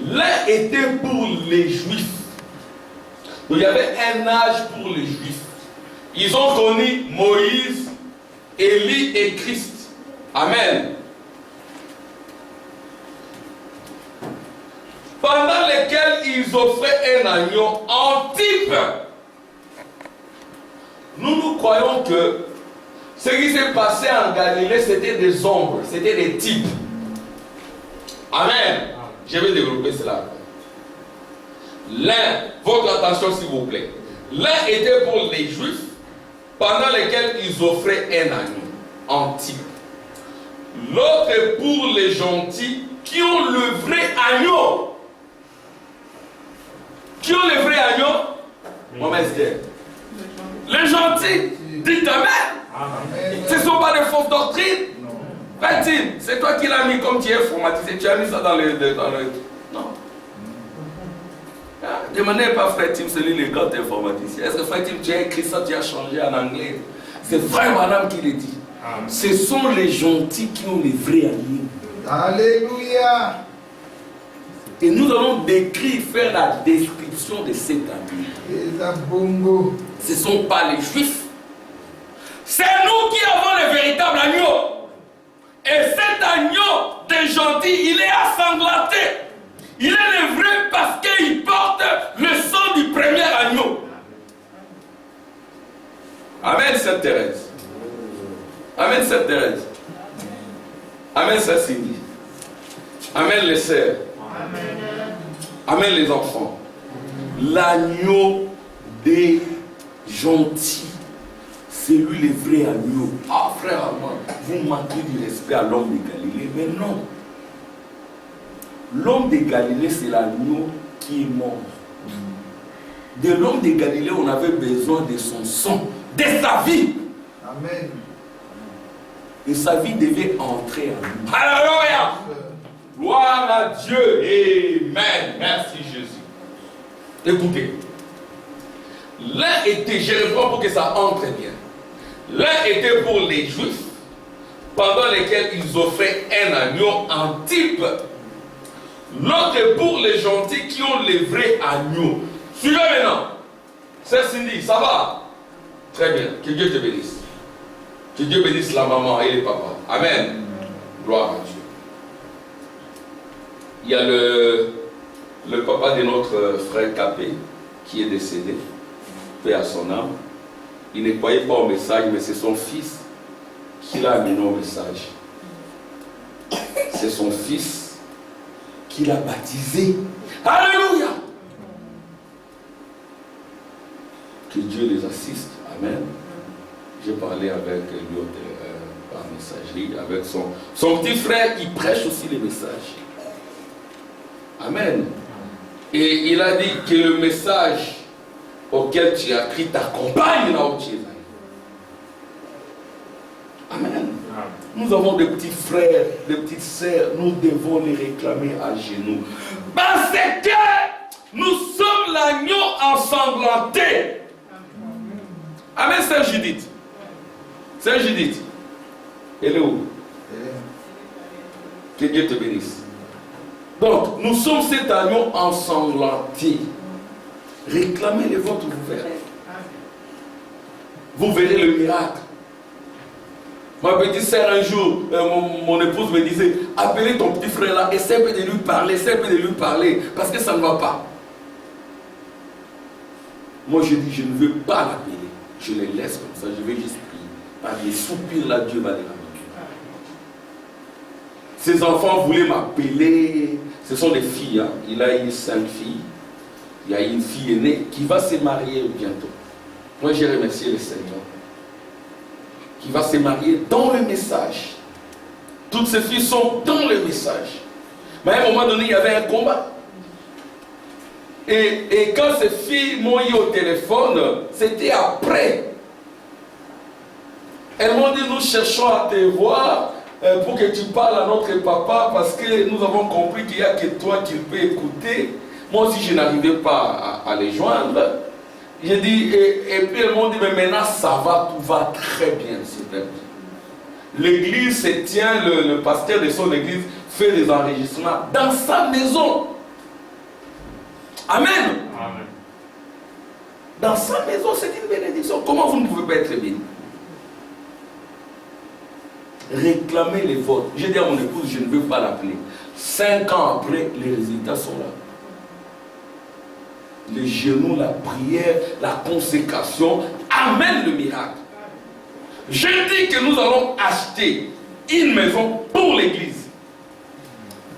L'un était pour les Juifs. Donc, il y avait un âge pour les Juifs. Ils ont connu Moïse, Élie et Christ. Amen. Pendant lesquels ils offraient un agneau en type. Nous croyons que ce qui s'est passé en Galilée, c'était des ombres, c'était des types. Amen. Je vais développer cela. L'un, votre attention s'il vous plaît. L'un était pour les Juifs, pendant lesquels ils offraient un agneau en type. L'autre est pour les gentils qui ont le vrai agneau. Qui ont le vrai agneau? Maman Esther. Les gentils. Dites Amen. Amen. Ce ne sont pas des fausses doctrines. Frère Tim, c'est toi qui l'as mis comme tu es formatisé. Tu as mis ça dans le... Non. Demandez pas Frère Tim, celui les grands informaticien. Est-ce que Frère Tim, tu as écrit ça, tu as changé en anglais? C'est Frère Madame qui le dit. Amen. Ce sont les gentils qui ont les vrais amis. Alléluia. Et nous allons faire la description de cet ami. Les abongos. Ce ne sont pas les juifs. C'est nous qui avons le véritable agneau. Et cet agneau des gentils, il est assanglanté. Il est le vrai parce qu'il porte le sang du premier agneau. Amen, Sainte Thérèse. Amen, Sainte Thérèse. Amen, Sainte Cindy. Amen, les sœurs. Amen, les enfants. L'agneau des gentils, c'est lui le vrai agneau. Ah, frère Armand, vous manquez du respect à l'homme de Galilée. Mais non. L'homme de Galilée, c'est l'agneau qui est mort. De l'homme de Galilée, on avait besoin de son sang, de sa vie. Amen. Et sa vie devait entrer en nous. Alléluia! Gloire à Dieu. Amen. Merci Jésus. Écoutez. L'un était, je reprends pour que ça entre bien. L'un était pour les Juifs, pendant lesquels ils offraient un agneau en type. L'autre est pour les gentils qui ont les vrais agneaux. Suivez maintenant. C'est Cindy, ça va? Très bien. Que Dieu te bénisse. Que Dieu bénisse la maman et les papas. Amen. Gloire à Dieu. Il y a le papa de notre frère Capé qui est décédé. Paix à son âme. Il ne croyait pas au message, mais c'est son fils qui l'a amené au message. C'est son fils qui l'a baptisé. Alléluia! Que Dieu les assiste. Amen. J'ai parlé avec lui par messagerie, avec son petit frère, il prêche aussi les messages. Amen. Et il a dit que le message auquel tu as cru t'accompagne là où tu es allé. Amen. Nous avons des petits frères, des petites sœurs, nous devons les réclamer à genoux. Parce que nous sommes l'agneau ensanglanté. Amen, Sainte Judith. Sainte Judith. Elle est où? Que Dieu te bénisse. Donc, nous sommes cet agneau ensanglanté. Réclamez les vôtres, vous verrez. Vous verrez le miracle. Ma petite sœur, un jour, mon épouse me disait, appelez ton petit frère là, essaie de lui parler, parce que ça ne va pas. Moi, je dis, je ne veux pas l'appeler. Je les laisse comme ça, je vais juste prier. Par les soupirs là, Dieu va les ramener. Ses enfants voulaient m'appeler. Ce sont des filles, hein. Il a eu 5 filles. Il y a une fille aînée qui va se marier bientôt. Moi, j'ai remercié le Seigneur. Qui va se marier dans le message. Toutes ces filles sont dans le message. Mais à un moment donné, il y avait un combat. Et quand ces filles m'ont eu au téléphone, c'était après. Elles m'ont dit, nous cherchons à te voir pour que tu parles à notre papa parce que nous avons compris qu'il n'y a que toi qui peut écouter. Moi aussi, je n'arrivais pas à les joindre. J'ai dit, et puis elles m'ont dit, mais maintenant ça va, tout va très bien, s'il te plaît. L'église se tient, le pasteur de son église fait des enregistrements dans sa maison. Amen. Amen. Dans sa maison, c'est une bénédiction. Comment vous ne pouvez pas être béni? Réclamez les vôtres. J'ai dit à mon épouse, je ne veux pas l'appeler. 5 ans après, les résultats sont là. Les genoux, la prière, la consécration amènent le miracle. Je dis que nous allons acheter une maison pour l'église.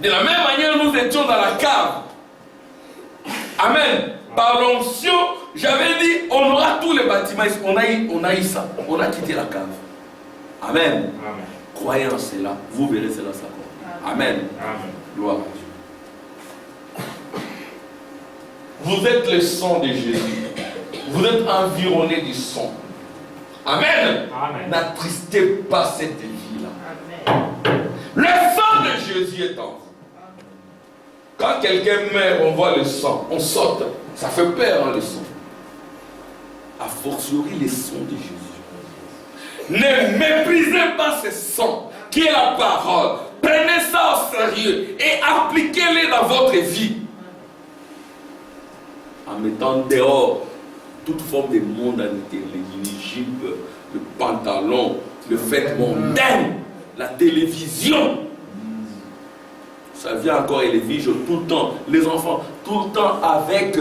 De la même manière, nous étions dans la cave. Amen. Par l'onction, j'avais dit, on aura tous les bâtiments. On a eu ça. On a quitté la cave. Amen. Amen. Croyez en cela, vous verrez cela s'accomplir. Amen. Amen. Gloire à Dieu. Vous êtes le sang de Jésus. Vous êtes environné du sang. Amen. Amen. N'attristez pas cette vie-là. Le sang de Jésus est en vous. Quand quelqu'un meurt, on voit le sang, on saute. Ça fait peur, hein, le sang. A fortiori, le sang de Jésus. Ne méprisez pas ce sang qui est la parole. Prenez ça au sérieux et appliquez-le dans votre vie. En mettant dehors toute forme de mondanité, les mini-jupes, le pantalon, le vêtement mondain, la télévision. Ça vient encore et les visions tout le temps, les enfants, tout le temps avec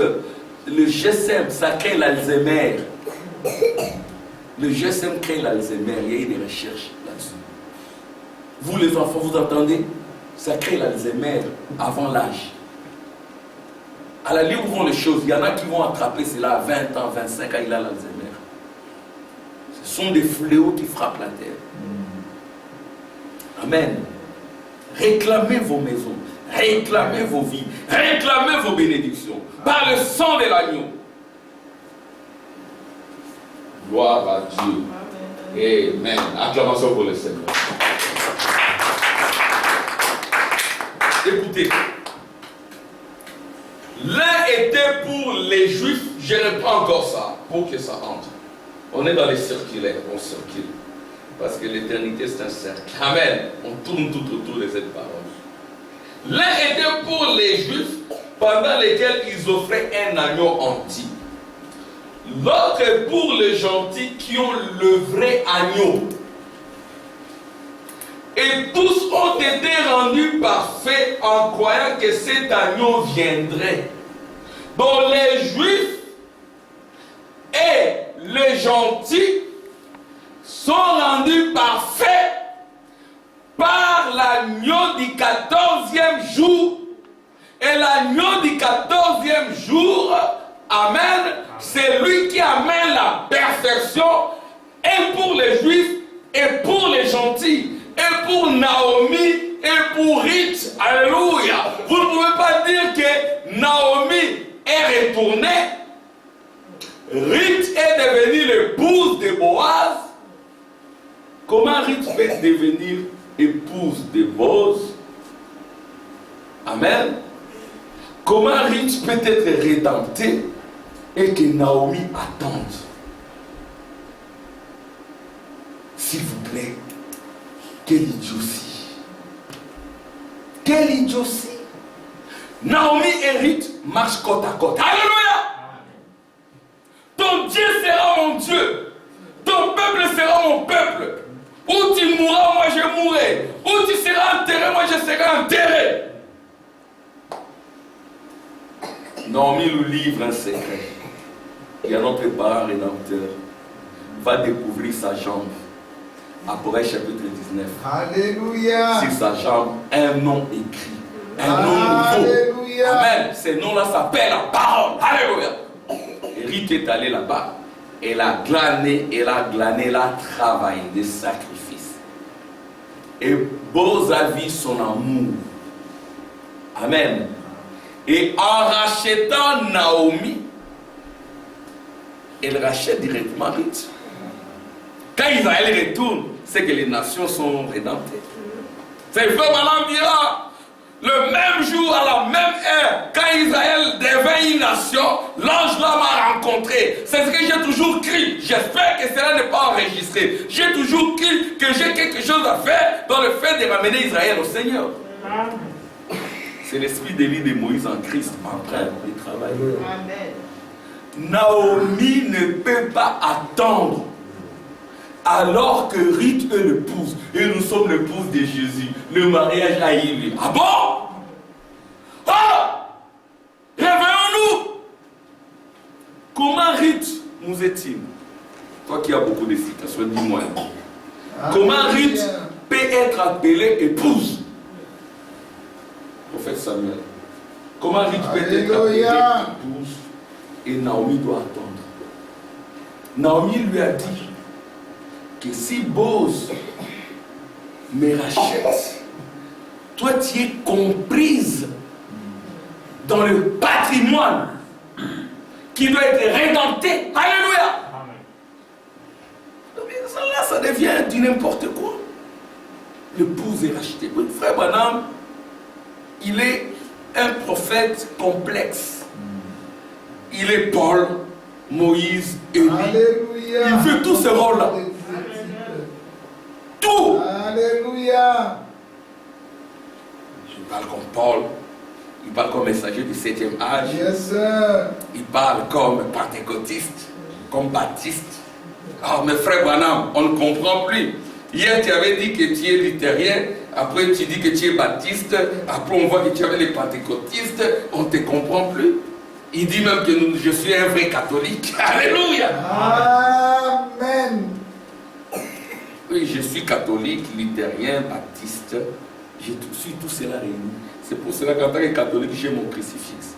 le GSM, ça crée l'Alzheimer. Le GSM crée l'Alzheimer, il y a eu des recherches là-dessus. Vous les enfants, vous entendez? Ça crée l'Alzheimer avant l'âge. À la ligne où vont les choses, il y en a qui vont attraper cela à 20 ans, 25 ans, il a l'Alzheimer. Ce sont des fléaux qui frappent la terre. Amen. Réclamez vos maisons, réclamez vos vies, réclamez vos bénédictions par le sang de l'agneau. Gloire à Dieu. Amen. Acclamation pour le Seigneur. Écoutez, l'un était pour les Juifs, je reprends encore ça pour que ça entre. On est dans les circulaires, on circule. Parce que l'éternité c'est un cercle. Amen. On tourne tout autour de cette parole. L'un était pour les Juifs pendant lesquels ils offraient un agneau entier. L'autre est pour les gentils qui ont le vrai agneau. Et tous ont été rendus parfaits en croyant que cet agneau viendrait. Donc les Juifs et les gentils sont rendus parfaits par l'agneau du 14e jour. Et l'agneau du 14e jour, amen, c'est lui qui amène la perfection et pour les Juifs et pour les gentils. Et pour Naomi et pour Ruth, alléluia. Vous ne pouvez pas dire que Naomi est retournée. Ruth est devenue l'épouse de Boaz. Comment Ruth peut devenir épouse de Boaz? Amen. Comment Ruth peut être rédemptée et que Naomi attende? S'il vous plaît. Quelle idiotie! Quelle idiotie! Naomi et Ruth marchent côte à côte. Alléluia! Ton Dieu sera mon Dieu. Ton peuple sera mon peuple. Où tu mourras, moi je mourrai. Où tu seras enterré, moi je serai enterré. Naomi nous livre un secret. Et à notre part, rédempteur va découvrir sa jambe. Après chapitre 19. Alléluia. Sur sa jambe, un nom écrit. Un nom nouveau. Alléluia. Amen. Ce nom-là s'appelle la parole. Alléluia. Et Ruth est allée là-bas. Elle a glané, elle a travaillé des sacrifices. Et Boaz a vu son amour. Amen. Et en rachetant Naomi, elle rachète directement Ruth. Quand Israël retourne, c'est que les nations sont rédemptées. C'est le frère Balaam dira, le même jour, à la même heure, quand Israël devint une nation, l'ange là m'a rencontré. C'est ce que j'ai toujours cru. J'espère que cela n'est pas enregistré. J'ai toujours cru que j'ai quelque chose à faire dans le fait de ramener Israël au Seigneur. C'est l'esprit d'Élie de Moïse en Christ en train de travailler. Amen. Naomi ne peut pas attendre. Alors que Ruth est l'épouse, et nous sommes l'épouse de Jésus, le mariage a eu lieu. Ah bon? Ah! Réveillons-nous! Comment Ruth nous est-il? Toi qui as beaucoup de citations, dis-moi. Comment Ruth peut être appelée épouse? Prophète Samuel. Comment Ruth peut être appelée épouse? Et Naomi doit attendre. Naomi lui a dit que si Boaz me rachète. Toi, tu es comprise dans le patrimoine qui doit être rédempté. Alléluia. Là, ça devient du n'importe quoi. L'épouse est rachetée. Oui, frère Branham, il est un prophète complexe. Il est Paul, Moïse, Élie. Alléluia. Il fait tous ces rôles-là. Tout. Alléluia. Il parle comme Paul. Il parle comme messager du 7e âge. Yes, sir. Il parle comme pentecôtiste, comme baptiste. Ah, mais frère Branham, on ne comprend plus. Hier, tu avais dit que tu es luthérien. Après, tu dis que tu es baptiste. Après, on voit que tu avais les pentecôtistes. On ne te comprend plus. Il dit même que je suis un vrai catholique. Alléluia. Amen. Oui, je suis catholique, luthérien, baptiste. Je suis tout cela réuni. C'est pour cela qu'en tant que catholique, j'ai mon crucifix.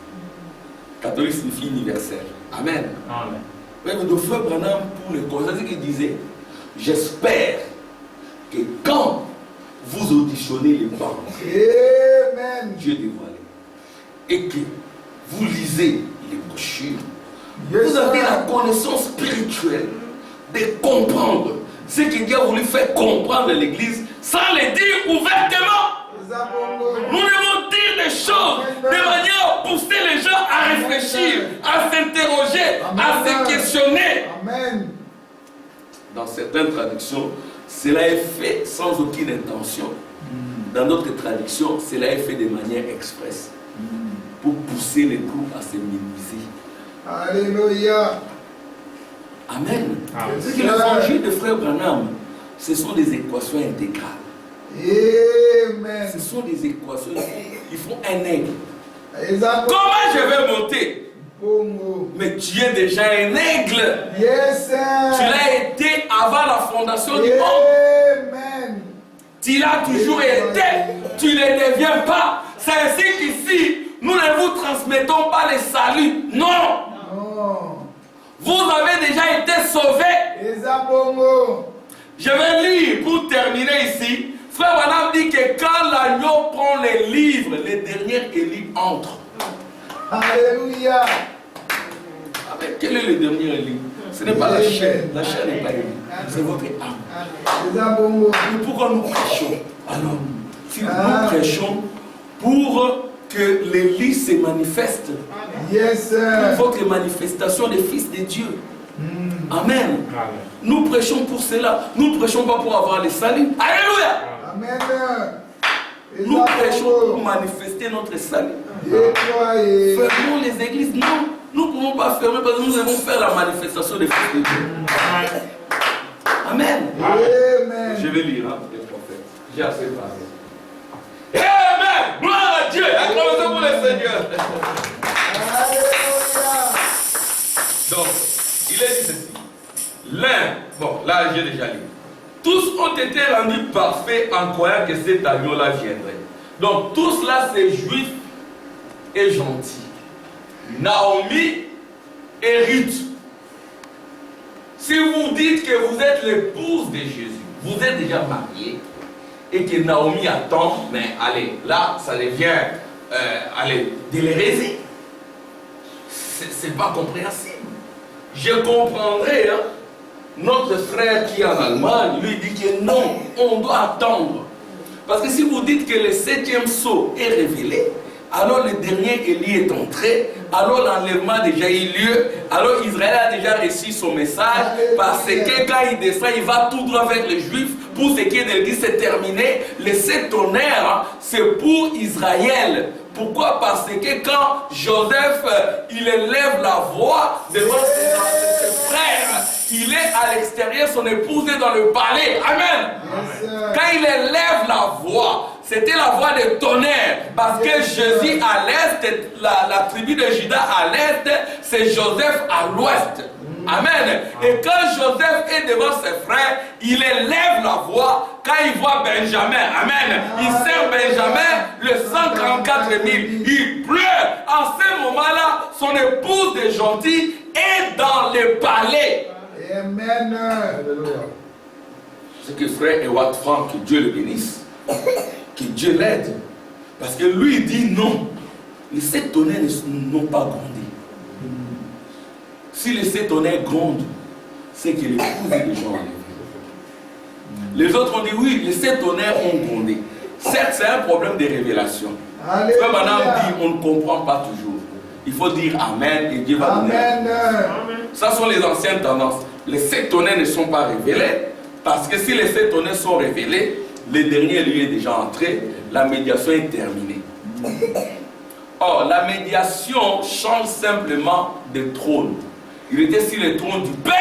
Catholique signifie universel. Amen. Amen. Oui, mais le frère Branham, pour le conseil, c'est qu'il disait, j'espère que quand vous auditionnez les bandes, Amen. Dieu dévoilé, et que vous lisez les brochures, Yes, vous avez sir. la connaissance spirituelle de comprendre ce que Dieu a voulu faire comprendre à l'Église sans le dire ouvertement. Nous devons dire des choses de manière à pousser les gens à réfléchir, à s'interroger, à se questionner. Amen. Dans certaines traductions, cela est fait sans aucune intention. Dans d'autres traductions, cela est fait de manière expresse pour pousser les groupes à se minimiser. Alléluia. Amen. Amen. C'est que l'évangile de frère Branham, ce sont des équations intégrales. Amen. Ce sont des équations, il faut un aigle. Exactement. Comment je vais monter? Bongo. Mais tu es déjà un aigle. Yes, sir. Tu l'as été avant la fondation du monde. Amen. Tu l'as toujours été. Tu ne le deviens pas. C'est ainsi qu'ici, nous ne vous transmettons pas le salut. Non. Oh. Vous avez déjà été sauvés. Ezabongo. Je vais lire pour terminer ici. Frère Branham dit que quand l'agneau prend les livres, les derniers Élie entrent. Alléluia. Ah, mais quel est le dernier Élie? Ce n'est pas la chair. La chair n'est pas Élie. C'est votre âme. Ezabongo. Mais pourquoi nous prêchons? Alors, si nous prêchons pour que l'Élie se manifeste, Yes, sir. pour votre manifestation des fils de Dieu. Amen. Amen. Nous prêchons pour cela. Nous ne prêchons pas pour avoir les saluts. Alléluia. Amen. Nous prêchons pour manifester notre salut. Déployé. Fermons les églises. Non, nous ne pouvons pas fermer parce que nous devons faire la manifestation des fils de Dieu. Amen. Amen. Je vais lire les prophètes. J'ai assez parlé. Amen. Gloire à Dieu. Acclamation pour le Seigneur. Alléluia. Donc, il est dit ceci. L'un, bon, là j'ai déjà lu. Tous ont été rendus parfaits en croyant que cet agneau-là viendrait. Donc, tous là, c'est juifs et gentils. Naomi et Ruth. Si vous dites que vous êtes l'épouse de Jésus, vous êtes déjà mariés, et que Naomi attend, mais allez, là, ça devient, de l'hérésie. C'est pas compréhensible. Je comprendrais, hein, notre frère qui est en Allemagne, lui dit que non, on doit attendre. Parce que si vous dites que le 7e sceau est révélé, alors le dernier Élie est entré, alors l'enlèvement a déjà eu lieu, alors Israël a déjà reçu son message, parce que quand il descend, il va tout droit vers les Juifs, pour ce qui est de l'Église, c'est terminé. Les 7 tonnerres, c'est pour Israël. Pourquoi? Parce que quand Joseph, il élève la voix devant ses frères, il est à l'extérieur, son épouse est dans le palais. Amen. Yes, sir. Quand il élève la voix, c'était la voix de tonnerre. Parce que Jésus à l'est, la tribu de Juda à l'est, c'est Joseph à l'ouest. Amen. Et quand Joseph est devant ses frères, il élève la voix. Quand il voit Benjamin, amen, il sert Benjamin, le 144 000. Il pleure. En ce moment-là, son épouse de gentil est dans le palais. Amen. C'est que frère Ewart Frank, que Dieu le bénisse, que Dieu l'aide. Parce que lui, il dit non. Les 7 tonnerres n'ont pas grondé. Si les 7 tonnerres grondent, c'est que l'épouse est déjà enlevée. Les autres ont dit oui, les 7 tonnerres ont grondé. Certes, c'est un problème de révélation. Frère Branham dit on ne comprend pas toujours. Il faut dire Amen et Dieu va donner. Amen. Ça sont les anciennes tendances. Les 7 tonnerres ne sont pas révélés. Parce que si les 7 tonnerres sont révélés, le dernier lui est déjà entré, la médiation est terminée. Or, la médiation change simplement de trône. Il était sur le trône du Père.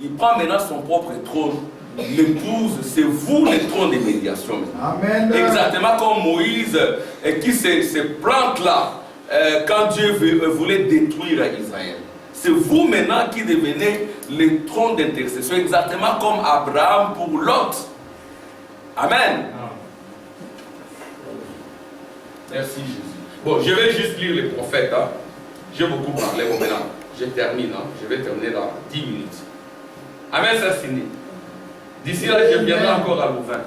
Il prend maintenant son propre trône. L'épouse, c'est vous le trône de médiation. Amen. Exactement comme Moïse qui se plante là quand Dieu voulait détruire Israël. C'est vous maintenant qui devenez le trône d'intercession, exactement comme Abraham pour Lot. Amen. Merci Jésus. Bon, je vais juste lire les prophètes. Hein. J'ai beaucoup parlé. Bon, maintenant, je termine. Hein. Je vais terminer dans 10 minutes. Amen, c'est fini. D'ici là, je viendrai encore à Louvain.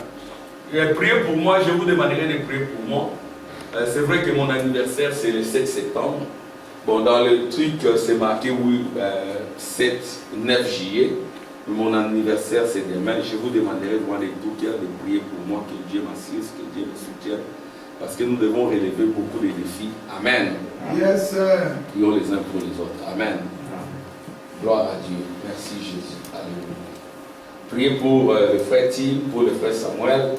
Priez pour moi, je vous demanderai de prier pour moi. C'est vrai que mon anniversaire, c'est le 7 septembre. Bon, dans le truc, c'est marqué, oui, 7, 9 juillet. Mon anniversaire, c'est demain. Je vous demanderai devant les tout cœurs de prier pour moi, que Dieu m'assiste, que Dieu me soutienne. Parce que nous devons relever beaucoup de défis. Amen. Yes, sir. Prions les uns pour les autres. Amen. Gloire à Dieu. Merci Jésus. Alléluia. Priez pour le frère Tim, pour le frère Samuel,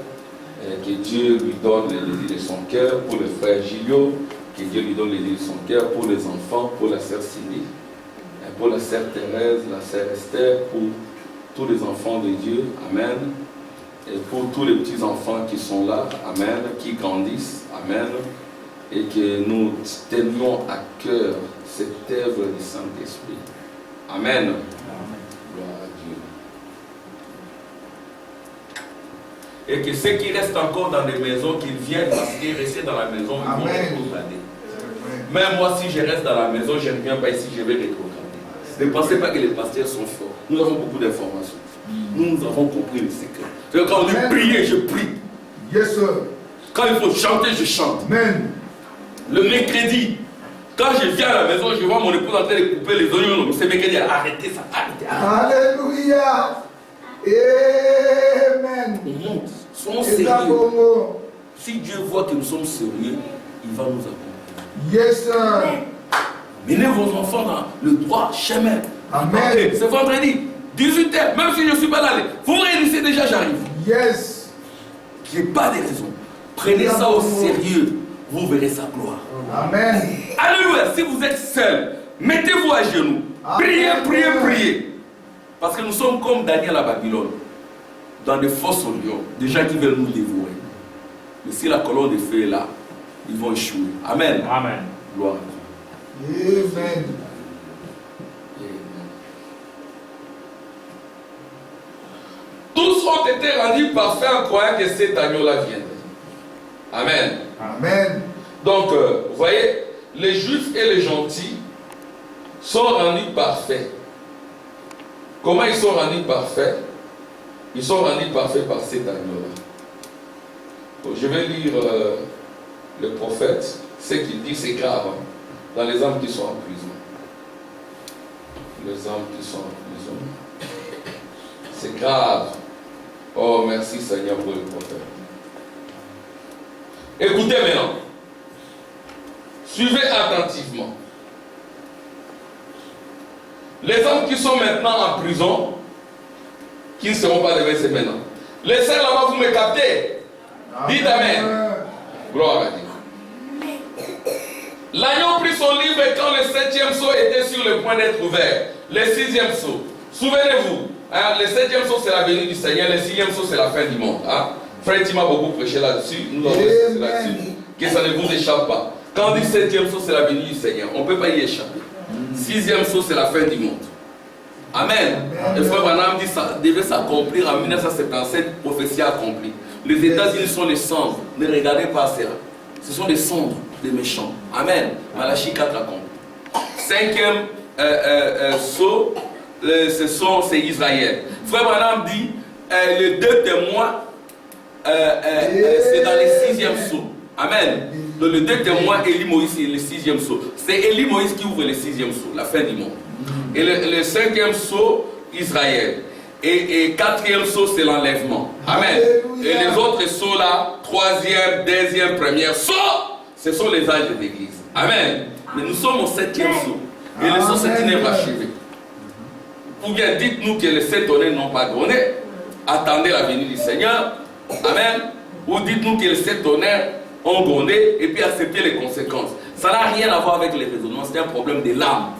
que Dieu lui donne les désirs de son cœur, pour le frère Gilio, que Dieu lui donne les désirs de son cœur, pour les enfants, pour la sœur Cindy, pour la sœur Thérèse, la sœur Esther, pour tous les enfants de Dieu. Amen. Et pour tous les petits-enfants qui sont là, amen, qui grandissent, amen, et que nous tenions à cœur cette œuvre du Saint-Esprit. Amen. Gloire à Dieu. Et que ceux qui restent encore dans les maisons, qu'ils viennent, parce qu'ils restent dans la maison, ils vont rétrograder. Même moi, si je reste dans la maison, je ne viens pas ici, je vais rétrograder. Ne pensez pas que les pasteurs sont forts. Nous avons beaucoup d'informations. Nous avons compris le secret. Quand on dit prier, je prie. Yes, sir. Quand il faut chanter, je chante. Amen. Le mercredi, quand je viens à la maison, je vois mon épouse en train de couper les oignons. C'est mercredi, arrêtez ça, arrêtez. Alléluia. Amen. On monte, soyons sérieux. Si Dieu voit que nous sommes sérieux, il va nous accompagner. Yes, sir. Menez vos enfants dans le droit chemin. Amen. C'est vendredi, 18h, même si je ne suis pas là, vous me réunissez déjà, j'arrive. Yes. Il n'y a pas de raison. Prenez ça au sérieux, vous verrez sa gloire. Amen. Alléluia, si vous êtes seul, mettez-vous à genoux. Priez, priez, priez. Parce que nous sommes comme Daniel à Babylone, dans des fosses aux lions, des gens qui veulent nous dévorer. Mais si la colonne de feu est là, ils vont échouer. Amen. Amen. Gloire à Dieu. Amen. Tous ont été rendus parfaits en croyant que cet agneau-là viendrait. Amen. Amen. Donc, vous voyez, les juifs et les gentils sont rendus parfaits. Comment ils sont rendus parfaits? Ils sont rendus parfaits par cet agneau-là. Donc, je vais lire le prophète. Ce qu'il dit, c'est grave. Hein, dans les âmes qui sont en prison. Les âmes qui sont en prison. C'est grave. Oh, merci Seigneur pour le prophète. Écoutez maintenant. Suivez attentivement. Les hommes qui sont maintenant en prison, qui ne seront pas déversés maintenant. Les sœurs là-bas, vous me captez? Dites Amen. Gloire à Dieu. L'agneau prit son livre et quand le 7e sceau était sur le point d'être ouvert, le 6e sceau. Souvenez-vous, hein, le 7e sceau c'est la venue du Seigneur, le 6e sceau c'est la fin du monde. Hein. Frère Tim a beaucoup prêché là-dessus, nous avons insisté là-dessus, que ça ne vous échappe pas. Quand on dit 7e sceau c'est la venue du Seigneur, on ne peut pas y échapper. 6e sceau c'est la fin du monde. Amen. Le frère Branham dit que ça devait s'accomplir en 1977, prophétie accomplie. Les États-Unis sont les cendres, ne regardez pas cela. Ce sont des cendres des méchants. Amen. Malachie 4 accompli. 5e sceau, c'est Israël. Frère Branham dit les deux témoins, c'est dans les 6e sceaux. Amen. Donc les deux témoins, Élie, Moïse, c'est le 6e sceau. C'est Élie, Moïse qui ouvre le 6e sceau, la fin du monde. Et le 5e sceau, Israël. Et 4e sceau, c'est l'enlèvement. Amen. Alléluia. Et les autres sceaux là, 3e, 2e, 1er sceau, ce sont les âges de l'église. Amen. Mais nous sommes au 7e sceau. Et le sceau, c'est inachevé. Ou bien dites-nous que les 7 tonnerres n'ont pas grondé. Attendez la venue du Seigneur. Amen. Ou dites-nous que les 7 tonnerres ont grondé et puis acceptez les conséquences. Ça n'a rien à voir avec les raisonnements, c'est un problème de l'âme.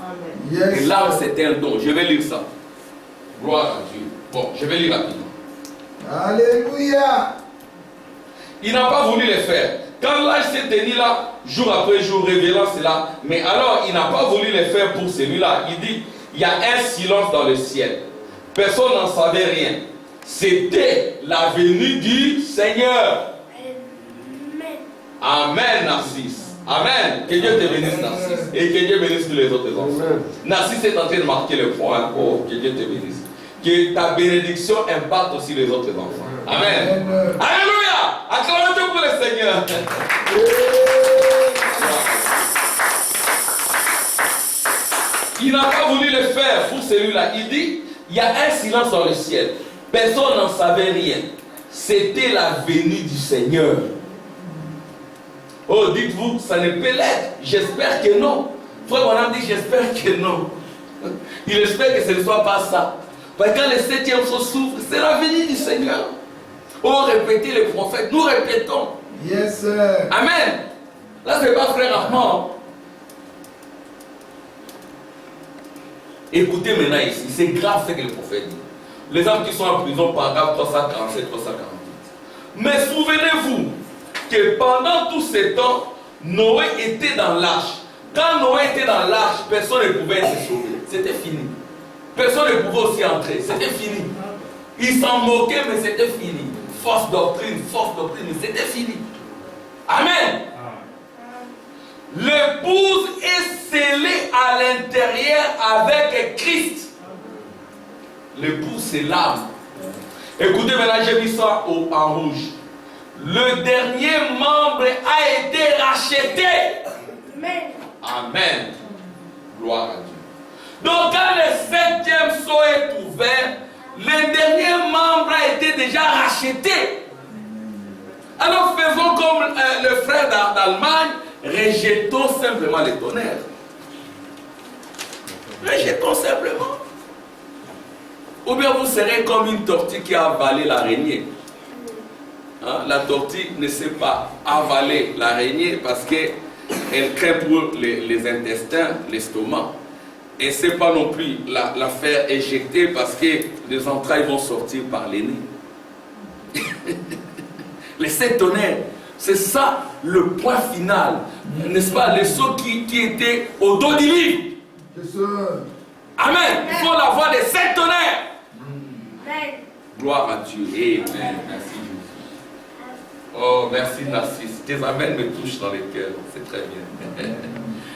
Yes. Et l'âme, c'est un don. Je vais lire ça. Gloire à Dieu. Bon, je vais lire rapidement. Alléluia. Il n'a pas voulu les faire. Quand l'âge s'est tenu là, jour après jour, révélant cela, mais alors il n'a pas voulu les faire pour celui-là. Il dit, il y a un silence dans le ciel. Personne n'en savait rien. C'était la venue du Seigneur. Amen, Narcisse. Amen. Que Dieu te bénisse, Narcisse. Et que Dieu bénisse tous les autres enfants. Narcisse est en train de marquer le point. Oh, que Dieu te bénisse. Que ta bénédiction impacte aussi les autres enfants. Amen. Alléluia. Acclamez-vous pour le Seigneur. Il n'a pas voulu le faire pour celui-là. Il dit, il y a un silence dans le ciel. Personne n'en savait rien. C'était la venue du Seigneur. Oh, dites-vous, ça ne peut l'être. J'espère que non. Frère Branham dit, j'espère que non. Il espère que ce ne soit pas ça. Parce que quand le 7e sceau s'ouvre, c'est la venue du Seigneur. Oh, répétez les prophètes, nous répétons. Yes, sir. Amen. Là, ce n'est pas frère Armand. Écoutez maintenant ici, c'est grave ce que le prophète dit. Les hommes qui sont en prison, paragraphe 347, 348. Mais souvenez-vous que pendant tous ces temps, Noé était dans l'arche. Quand Noé était dans l'arche, personne ne pouvait être sauvé. C'était fini. Personne ne pouvait aussi entrer. C'était fini. Ils s'en moquaient, mais c'était fini. Fausse doctrine, mais c'était fini. Amen. L'épouse est scellée à l'intérieur avec Christ. L'épouse, c'est l'âme. Écoutez, maintenant, j'ai mis ça en rouge. Le dernier membre a été racheté. Amen. Gloire à Dieu. Donc, quand le 7e sceau est ouvert, le dernier membre a été déjà racheté. Alors, faisons comme le frère d'Allemagne, rejetons simplement les tonnerres. Rejetons simplement. Ou bien vous serez comme une tortue qui a avalé l'araignée. Hein? La tortue ne sait pas avaler l'araignée parce qu'elle craint pour les intestins, l'estomac. Et ne sait pas non plus la faire éjecter parce que les entrailles vont sortir par les nez. Les 7 tonnerres, c'est ça le point final. N'est-ce pas? Les sceaux qui étaient au dos du livre. Amen. Il faut la voix des 7 tonnerres. Gloire à Dieu. Amen. Merci Jésus. Oh, merci Narcisse. Tes amens me touchent dans les cœurs. C'est très bien.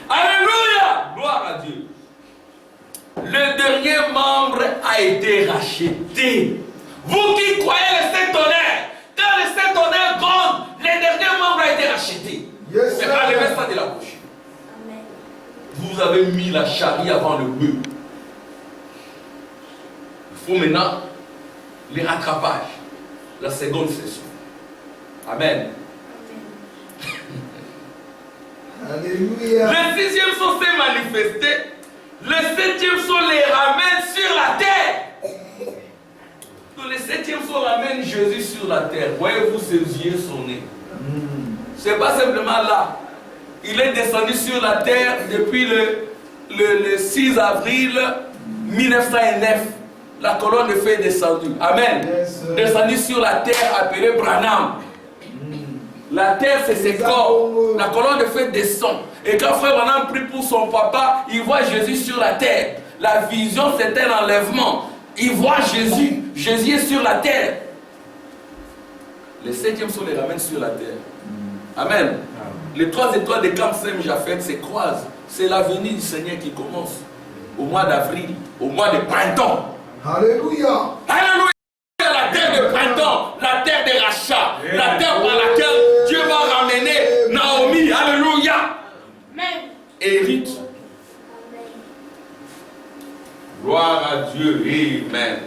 Alléluia. Gloire à Dieu. Le dernier membre a été racheté. Vous qui croyez les 7 tonnerres, quand les 7 tonnerres grondent, le dernier membre a été racheté. Yes, mais enlevez ça de la bouche. Vous avez mis la charrie avant le bœuf. Il faut maintenant les rattrapages. La seconde session. Amen. Alléluia. Le 6e sceau s'est manifesté. Le 7e sceau les ramène sur la terre. Donc le 7e sceau ramène Jésus sur la terre. Voyez-vous ses yeux sonner. Ce n'est pas simplement là. Il est descendu sur la terre depuis le 6 avril 1909. La colonne de feu est descendue. Amen. Yes, descendu sur la terre appelée Branham. La terre, c'est ses corps. La colonne de feu descend. Et quand frère Branham prie pour son papa, il voit Jésus sur la terre. La vision, c'est un enlèvement. Il voit Jésus. Jésus est sur la terre. Les 7e sceau les ramène sur la terre. Amen. Les 3 étoiles de Camp Saint-Japhet se croisent. C'est la venue du Seigneur qui commence. Au mois d'avril, au mois de printemps. Alléluia. Alléluia. La terre Dieu. Amen.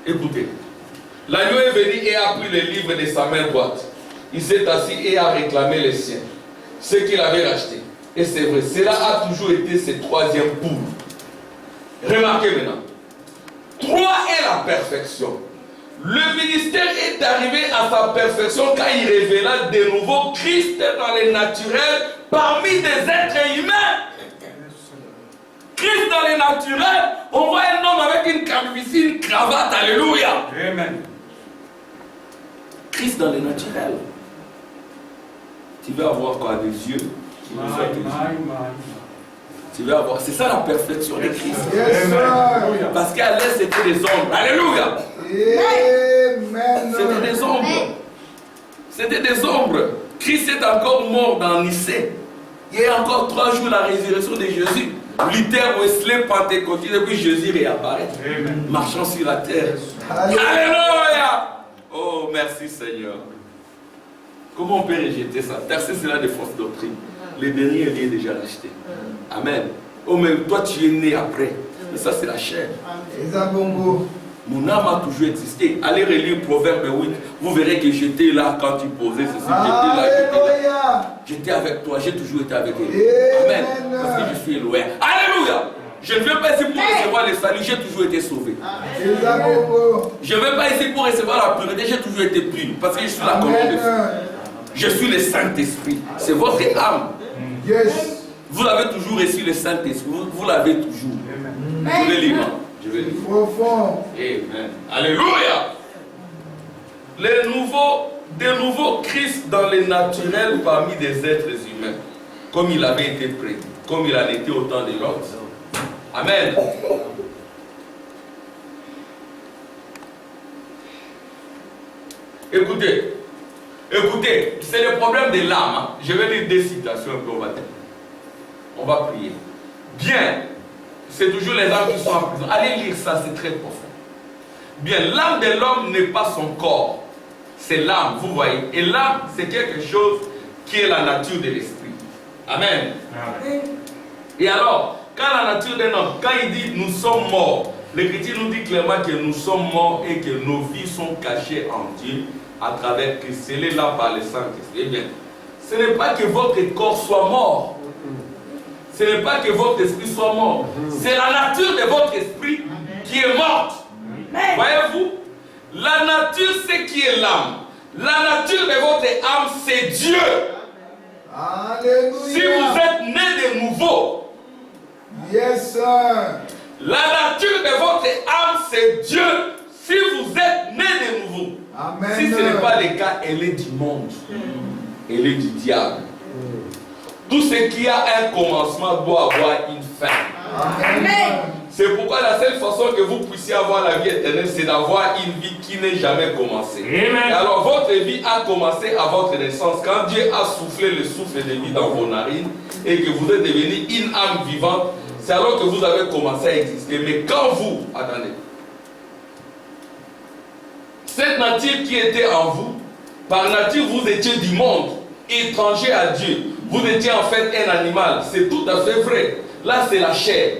Écoutez. L'agneau est venu et a pris les livres de sa main droite. Il s'est assis et a réclamé les siens, ce qu'il avait racheté. Et c'est vrai, cela a toujours été ses troisième poule. Remarquez maintenant. 3 est la perfection. Le ministère est arrivé à sa perfection quand il révéla de nouveau Christ dans les naturels parmi des êtres humains. Christ dans les naturels, on voit un homme avec une calvitie, une cravate, alléluia. Amen. Christ dans les naturels. Tu veux avoir quoi? Des yeux qui nous sortent des yeux. Tu veux avoir. C'est ça la perfection de Christ. Yes, sir. Parce qu'à l'est c'était des ombres. Alléluia. Amen. C'était des ombres. C'était des ombres. Christ est encore mort dans Nicée. Il y a encore 3 jours la résurrection de Jésus. Luther, Wesley, Pentecôtiste, et puis Jésus réapparaît. Amen. Marchant sur la terre. Alléluia. Alléluia. Oh, merci Seigneur. Comment on peut rejeter ça? Percer cela de fausses doctrines. Les derniers liens déjà rachetés. Amen. Oh, mais toi tu es né après. Mais ça c'est la chair. Ezabongo. Mon âme a toujours existé. Allez relire Proverbe 8. Vous verrez que j'étais là quand tu posais ceci. J'étais là, j'étais là. Alléluia. J'étais avec toi. J'ai toujours été avec toi. Amen. Amen. Parce que je suis loin. Alléluia. Je ne viens pas ici pour recevoir le salut. J'ai toujours été sauvé. Ezabongo. Je ne vais pas ici pour recevoir la pureté. J'ai toujours été pur. Parce que je suis la colonne de feu. Amen. Je suis le Saint-Esprit. C'est votre âme. Yes. Vous avez toujours reçu le Saint-Esprit. Vous l'avez toujours. Je vais lire. Je vais lire. Profond. Amen. Alléluia. De nouveau Christ dans les naturels parmi des êtres humains. Comme il avait été prédit. Comme il en était au temps de Lot. Amen. Écoutez. Écoutez, c'est le problème de l'âme. Hein. Je vais lire 2 citations et puis on va prier. Bien, c'est toujours les âmes qui sont en prison. Allez lire ça, c'est très profond. Bien, l'âme de l'homme n'est pas son corps. C'est l'âme, vous voyez. Et l'âme, c'est quelque chose qui est la nature de l'esprit. Amen. Amen. Et alors, quand la nature d'un homme, quand il dit nous sommes morts, l'Écriture nous dit clairement que nous sommes morts et que nos vies sont cachées en Dieu à travers Christ. C'est là par le Saint-Christ. Eh bien, ce n'est pas que votre corps soit mort. Ce n'est pas que votre esprit soit mort. C'est la nature de votre esprit qui est morte. Voyez-vous? La nature, c'est qui est l'âme. La nature de votre âme, c'est Dieu. Alléluia. Si vous êtes né de nouveau, Yes, sir. la nature de votre âme, c'est Dieu. Si vous êtes né de nouveau. Amen. Si ce n'est pas le cas, elle est du monde. Elle est du diable. Tout ce qui a un commencement doit avoir une fin. Amen. C'est pourquoi la seule façon que vous puissiez avoir la vie éternelle, c'est d'avoir une vie qui n'est jamais commencée. Amen. Et alors votre vie a commencé à votre naissance, quand Dieu a soufflé le souffle de vie dans vos narines et que vous êtes devenu une âme vivante, c'est alors que vous avez commencé à exister. Mais quand vous, attendez, cette nature qui était en vous, par nature vous étiez du monde, étranger à Dieu. Vous étiez en fait un animal. C'est tout à fait vrai. Là c'est la chair.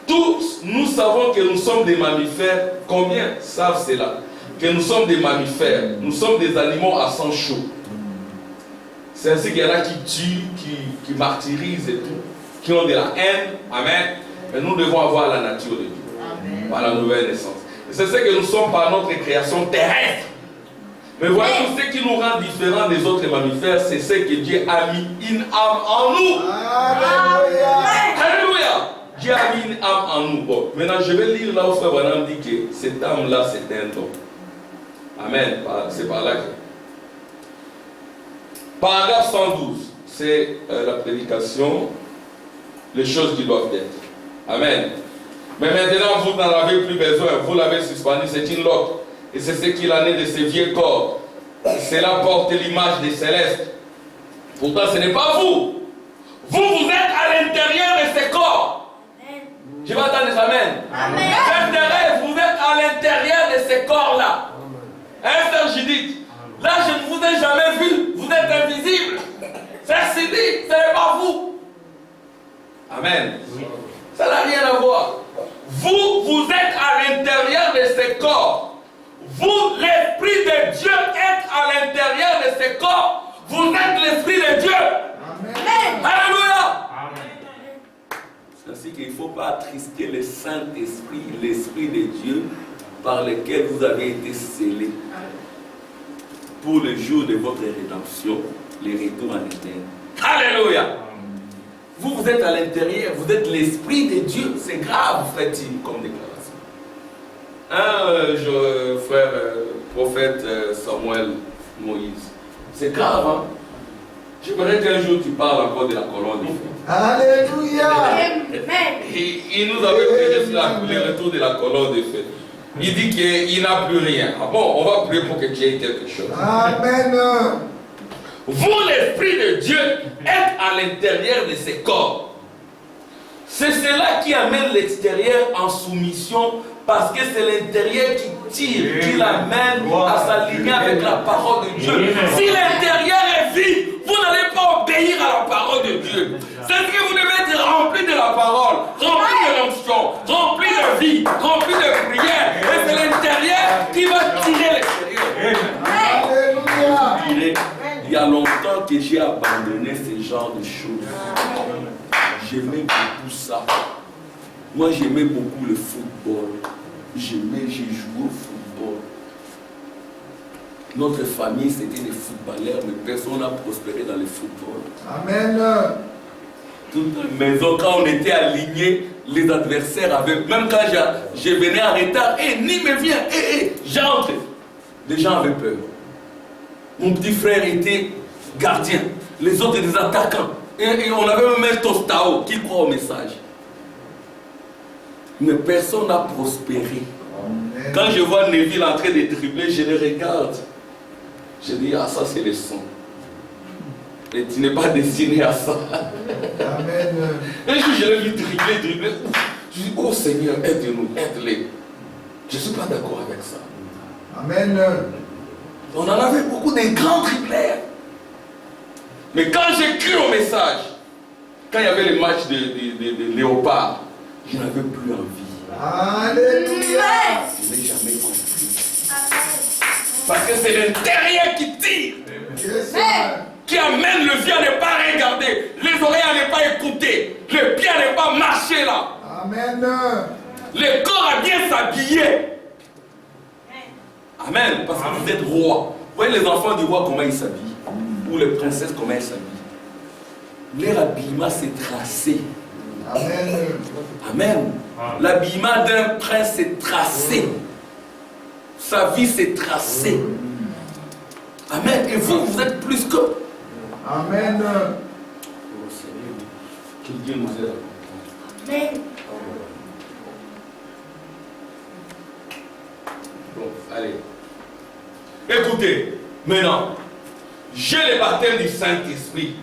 Tous nous savons que nous sommes des mammifères. Combien savent cela? Que nous sommes des mammifères. Nous sommes des animaux à sang chaud. C'est ainsi qu'il y en a qui tuent, qui martyrisent et tout, qui ont de la haine. Amen. Mais nous devons avoir la nature de Dieu. Amen. Par la nouvelle naissance. C'est ce que nous sommes par notre création terrestre. Mais voyez, ce qui nous rend différents des autres mammifères, c'est ce que Dieu a mis une âme en nous. Alléluia. Alléluia. Dieu a mis une âme en nous. Bon, maintenant je vais lire là où Frère Branham dit que cette âme-là, c'est un don. Amen. C'est par là que. Paragraphe 112. C'est la prédication, les choses qui doivent être. Amen. Mais maintenant, vous n'en avez plus besoin. Vous l'avez suspendu, c'est une loque. Et c'est ce qu'il en est de ces vieux corps. Cela porte l'image des célestes. Pourtant, ce n'est pas vous. Vous êtes à l'intérieur de ces corps. Je vais entendre des amen. Amen. Frère Thérèse, vous êtes à l'intérieur de ces corps-là. Hein, Sœur Judith? Là, je ne vous ai jamais vu. Vous êtes invisible. Frère Sidi, ce n'est pas vous. Amen. Ça n'a rien à voir. Vous êtes à ces corps. Vous, l'Esprit de Dieu, êtes à l'intérieur de ces corps. Vous êtes l'Esprit de Dieu. Amen. Alléluia. Amen. C'est ainsi qu'il ne faut pas attrister le Saint-Esprit, l'Esprit de Dieu, par lequel vous avez été scellés pour le jour de votre rédemption, les retours en éternel. Alléluia. Vous, vous êtes à l'intérieur, vous êtes l'Esprit de Dieu. C'est grave, fait-il, comme déclaration. Frère prophète Samuel Moïse. C'est grave, hein? J'aimerais qu'un jour tu parles encore de la colonne de feu. Alléluia. Il nous avait prêché sur le retour de la colonne de feu. Il dit qu'il n'a plus rien. Ah bon, on va prier pour que tu aies quelque chose. Amen. Vous, l'Esprit de Dieu, êtes à l'intérieur de ces corps. C'est cela qui amène l'extérieur en soumission, parce que c'est l'intérieur qui tire, qui l'amène à s'aligner avec la parole de Dieu. Si l'intérieur est vide, vous n'allez pas obéir à la parole de Dieu. C'est ce que vous devez être rempli de la parole, rempli de l'onction, rempli de vie, rempli de prière. Et c'est l'intérieur qui va tirer l'extérieur. Alléluia. Il y a longtemps que j'ai abandonné ce genre de choses. J'aimais beaucoup ça. Moi, j'aimais beaucoup le football. J'ai joué au football. Notre famille, c'était des footballeurs, mais personne n'a prospéré dans le football. Amen. Toute la maison, quand on était alignés, les adversaires avaient, même quand je venais en retard, ni me viens, j'entre. Les gens avaient peur. Mon petit frère était gardien, les autres des attaquants. Et on avait même un Tostao qui croit au message. Mais personne n'a prospéré. Amen. Quand je vois Neville en train de dribbler, je le regarde. Je dis, ah, ça c'est le son. Et tu n'es pas destiné à ça. Amen. Un jour, je l'ai vu dribbler. Je dis, oh Seigneur, aide-nous, aide-les. Je ne suis pas d'accord avec ça. Amen. On en avait beaucoup de grands dribbleurs. Mais quand j'ai cru au message, quand il y avait les matchs de Léopard, je n'avais plus envie. Alléluia. Je n'ai jamais compris. Parce que c'est l'intérieur qui tire, Yes, qui amène le vieux à ne pas regarder, les oreilles à ne pas écouter, le pied à ne pas marcher là. Amen. Le corps à bien s'habiller. Amen. Parce que vous êtes roi. Vous voyez les enfants du roi comment ils s'habillent. Ou les princesses comment elles s'habillent. Leur habillement c'est tracé. Amen. Amen. L'habillement d'un prince c'est tracé. Sa vie c'est tracé. Amen. Et vous, vous êtes plus que. Amen. Oh Seigneur, que Dieu nous aide. Amen. Bon, allez. Écoutez, maintenant, j'ai le baptême du Saint-Esprit.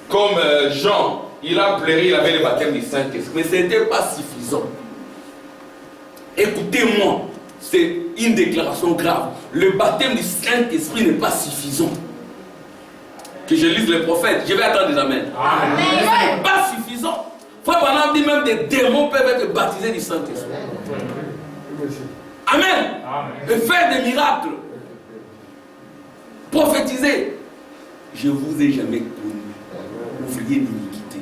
Comme Jean, il a pleuré, il avait le baptême du Saint-Esprit. Mais ce n'était pas suffisant. Écoutez-moi, c'est une déclaration grave. Le baptême du Saint-Esprit n'est pas suffisant. Que je lise les prophètes, je vais attendre des amens. Amen. Ce n'est pas suffisant. Frère Branham dit même des démons peuvent être baptisés du Saint-Esprit. Amen. Amen. Et faire des miracles. Prophétiser. Je vous ai jamais connu. Ouvrier d'iniquité.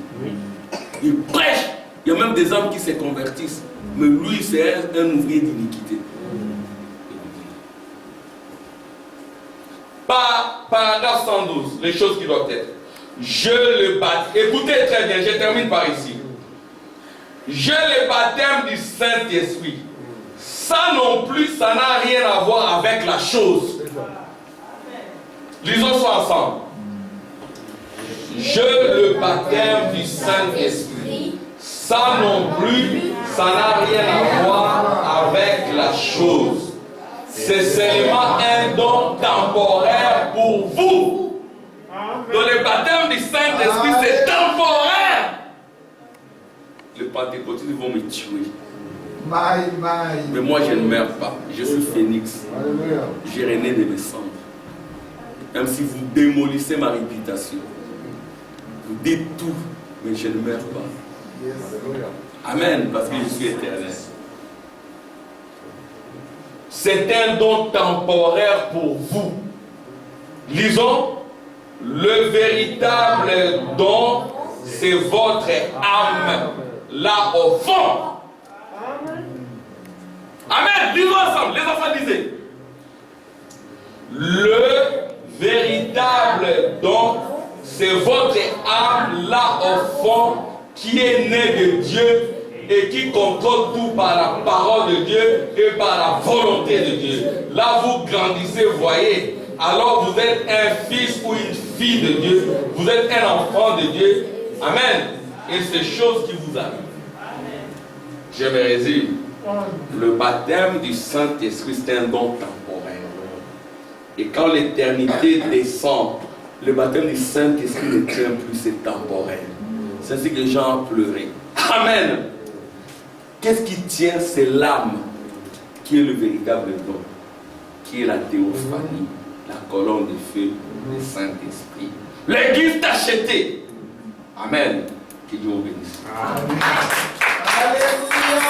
Il prêche. Il y a même des hommes qui se convertissent. Mais lui, c'est un ouvrier d'iniquité. Paragraphe 112, les choses qui doivent être. Je le baptême. Écoutez très bien, je termine par ici. Je le baptême du Saint-Esprit. Ça non plus, ça n'a rien à voir avec la chose. Lisons ça ensemble. Je le baptême du Saint-Esprit. Ça non plus, ça n'a rien à voir avec la chose. C'est seulement un don temporaire pour vous. Donc le baptême du Saint-Esprit, c'est temporaire. Les pentecôtistes vont me tuer. Mais moi, je ne meurs pas. Je suis phénix. Je renaît de mes cendres. Même si vous démolissez ma réputation. Vous dites tout, mais je ne meurs pas. Amen, parce que je suis éternel. c'est un don temporaire pour vous. Lisons. Le véritable don, c'est votre âme, là au fond. Amen. Lisons ensemble. Les enfants, lisez. Le véritable don, c'est votre âme, là au fond, qui est née de Dieu et qui contrôle tout par la parole de Dieu et par la volonté de Dieu. Là, vous grandissez, voyez. Alors vous êtes un fils ou une fille de Dieu. Vous êtes un enfant de Dieu. Amen. Et c'est chose qui vous arrive. Je me résume. Le baptême du Saint-Esprit, c'est un don temporaire. Et quand l'éternité descend, le baptême du Saint-Esprit ne tient plus, c'est temporaire. C'est ainsi que les gens ont pleuré. Amen. Qu'est-ce qui tient? C'est l'âme qui est le véritable don, qui est la théophanie, la colonne de feu du Saint-Esprit. L'église tachetée. Amen. Que Dieu vous bénisse. Alléluia.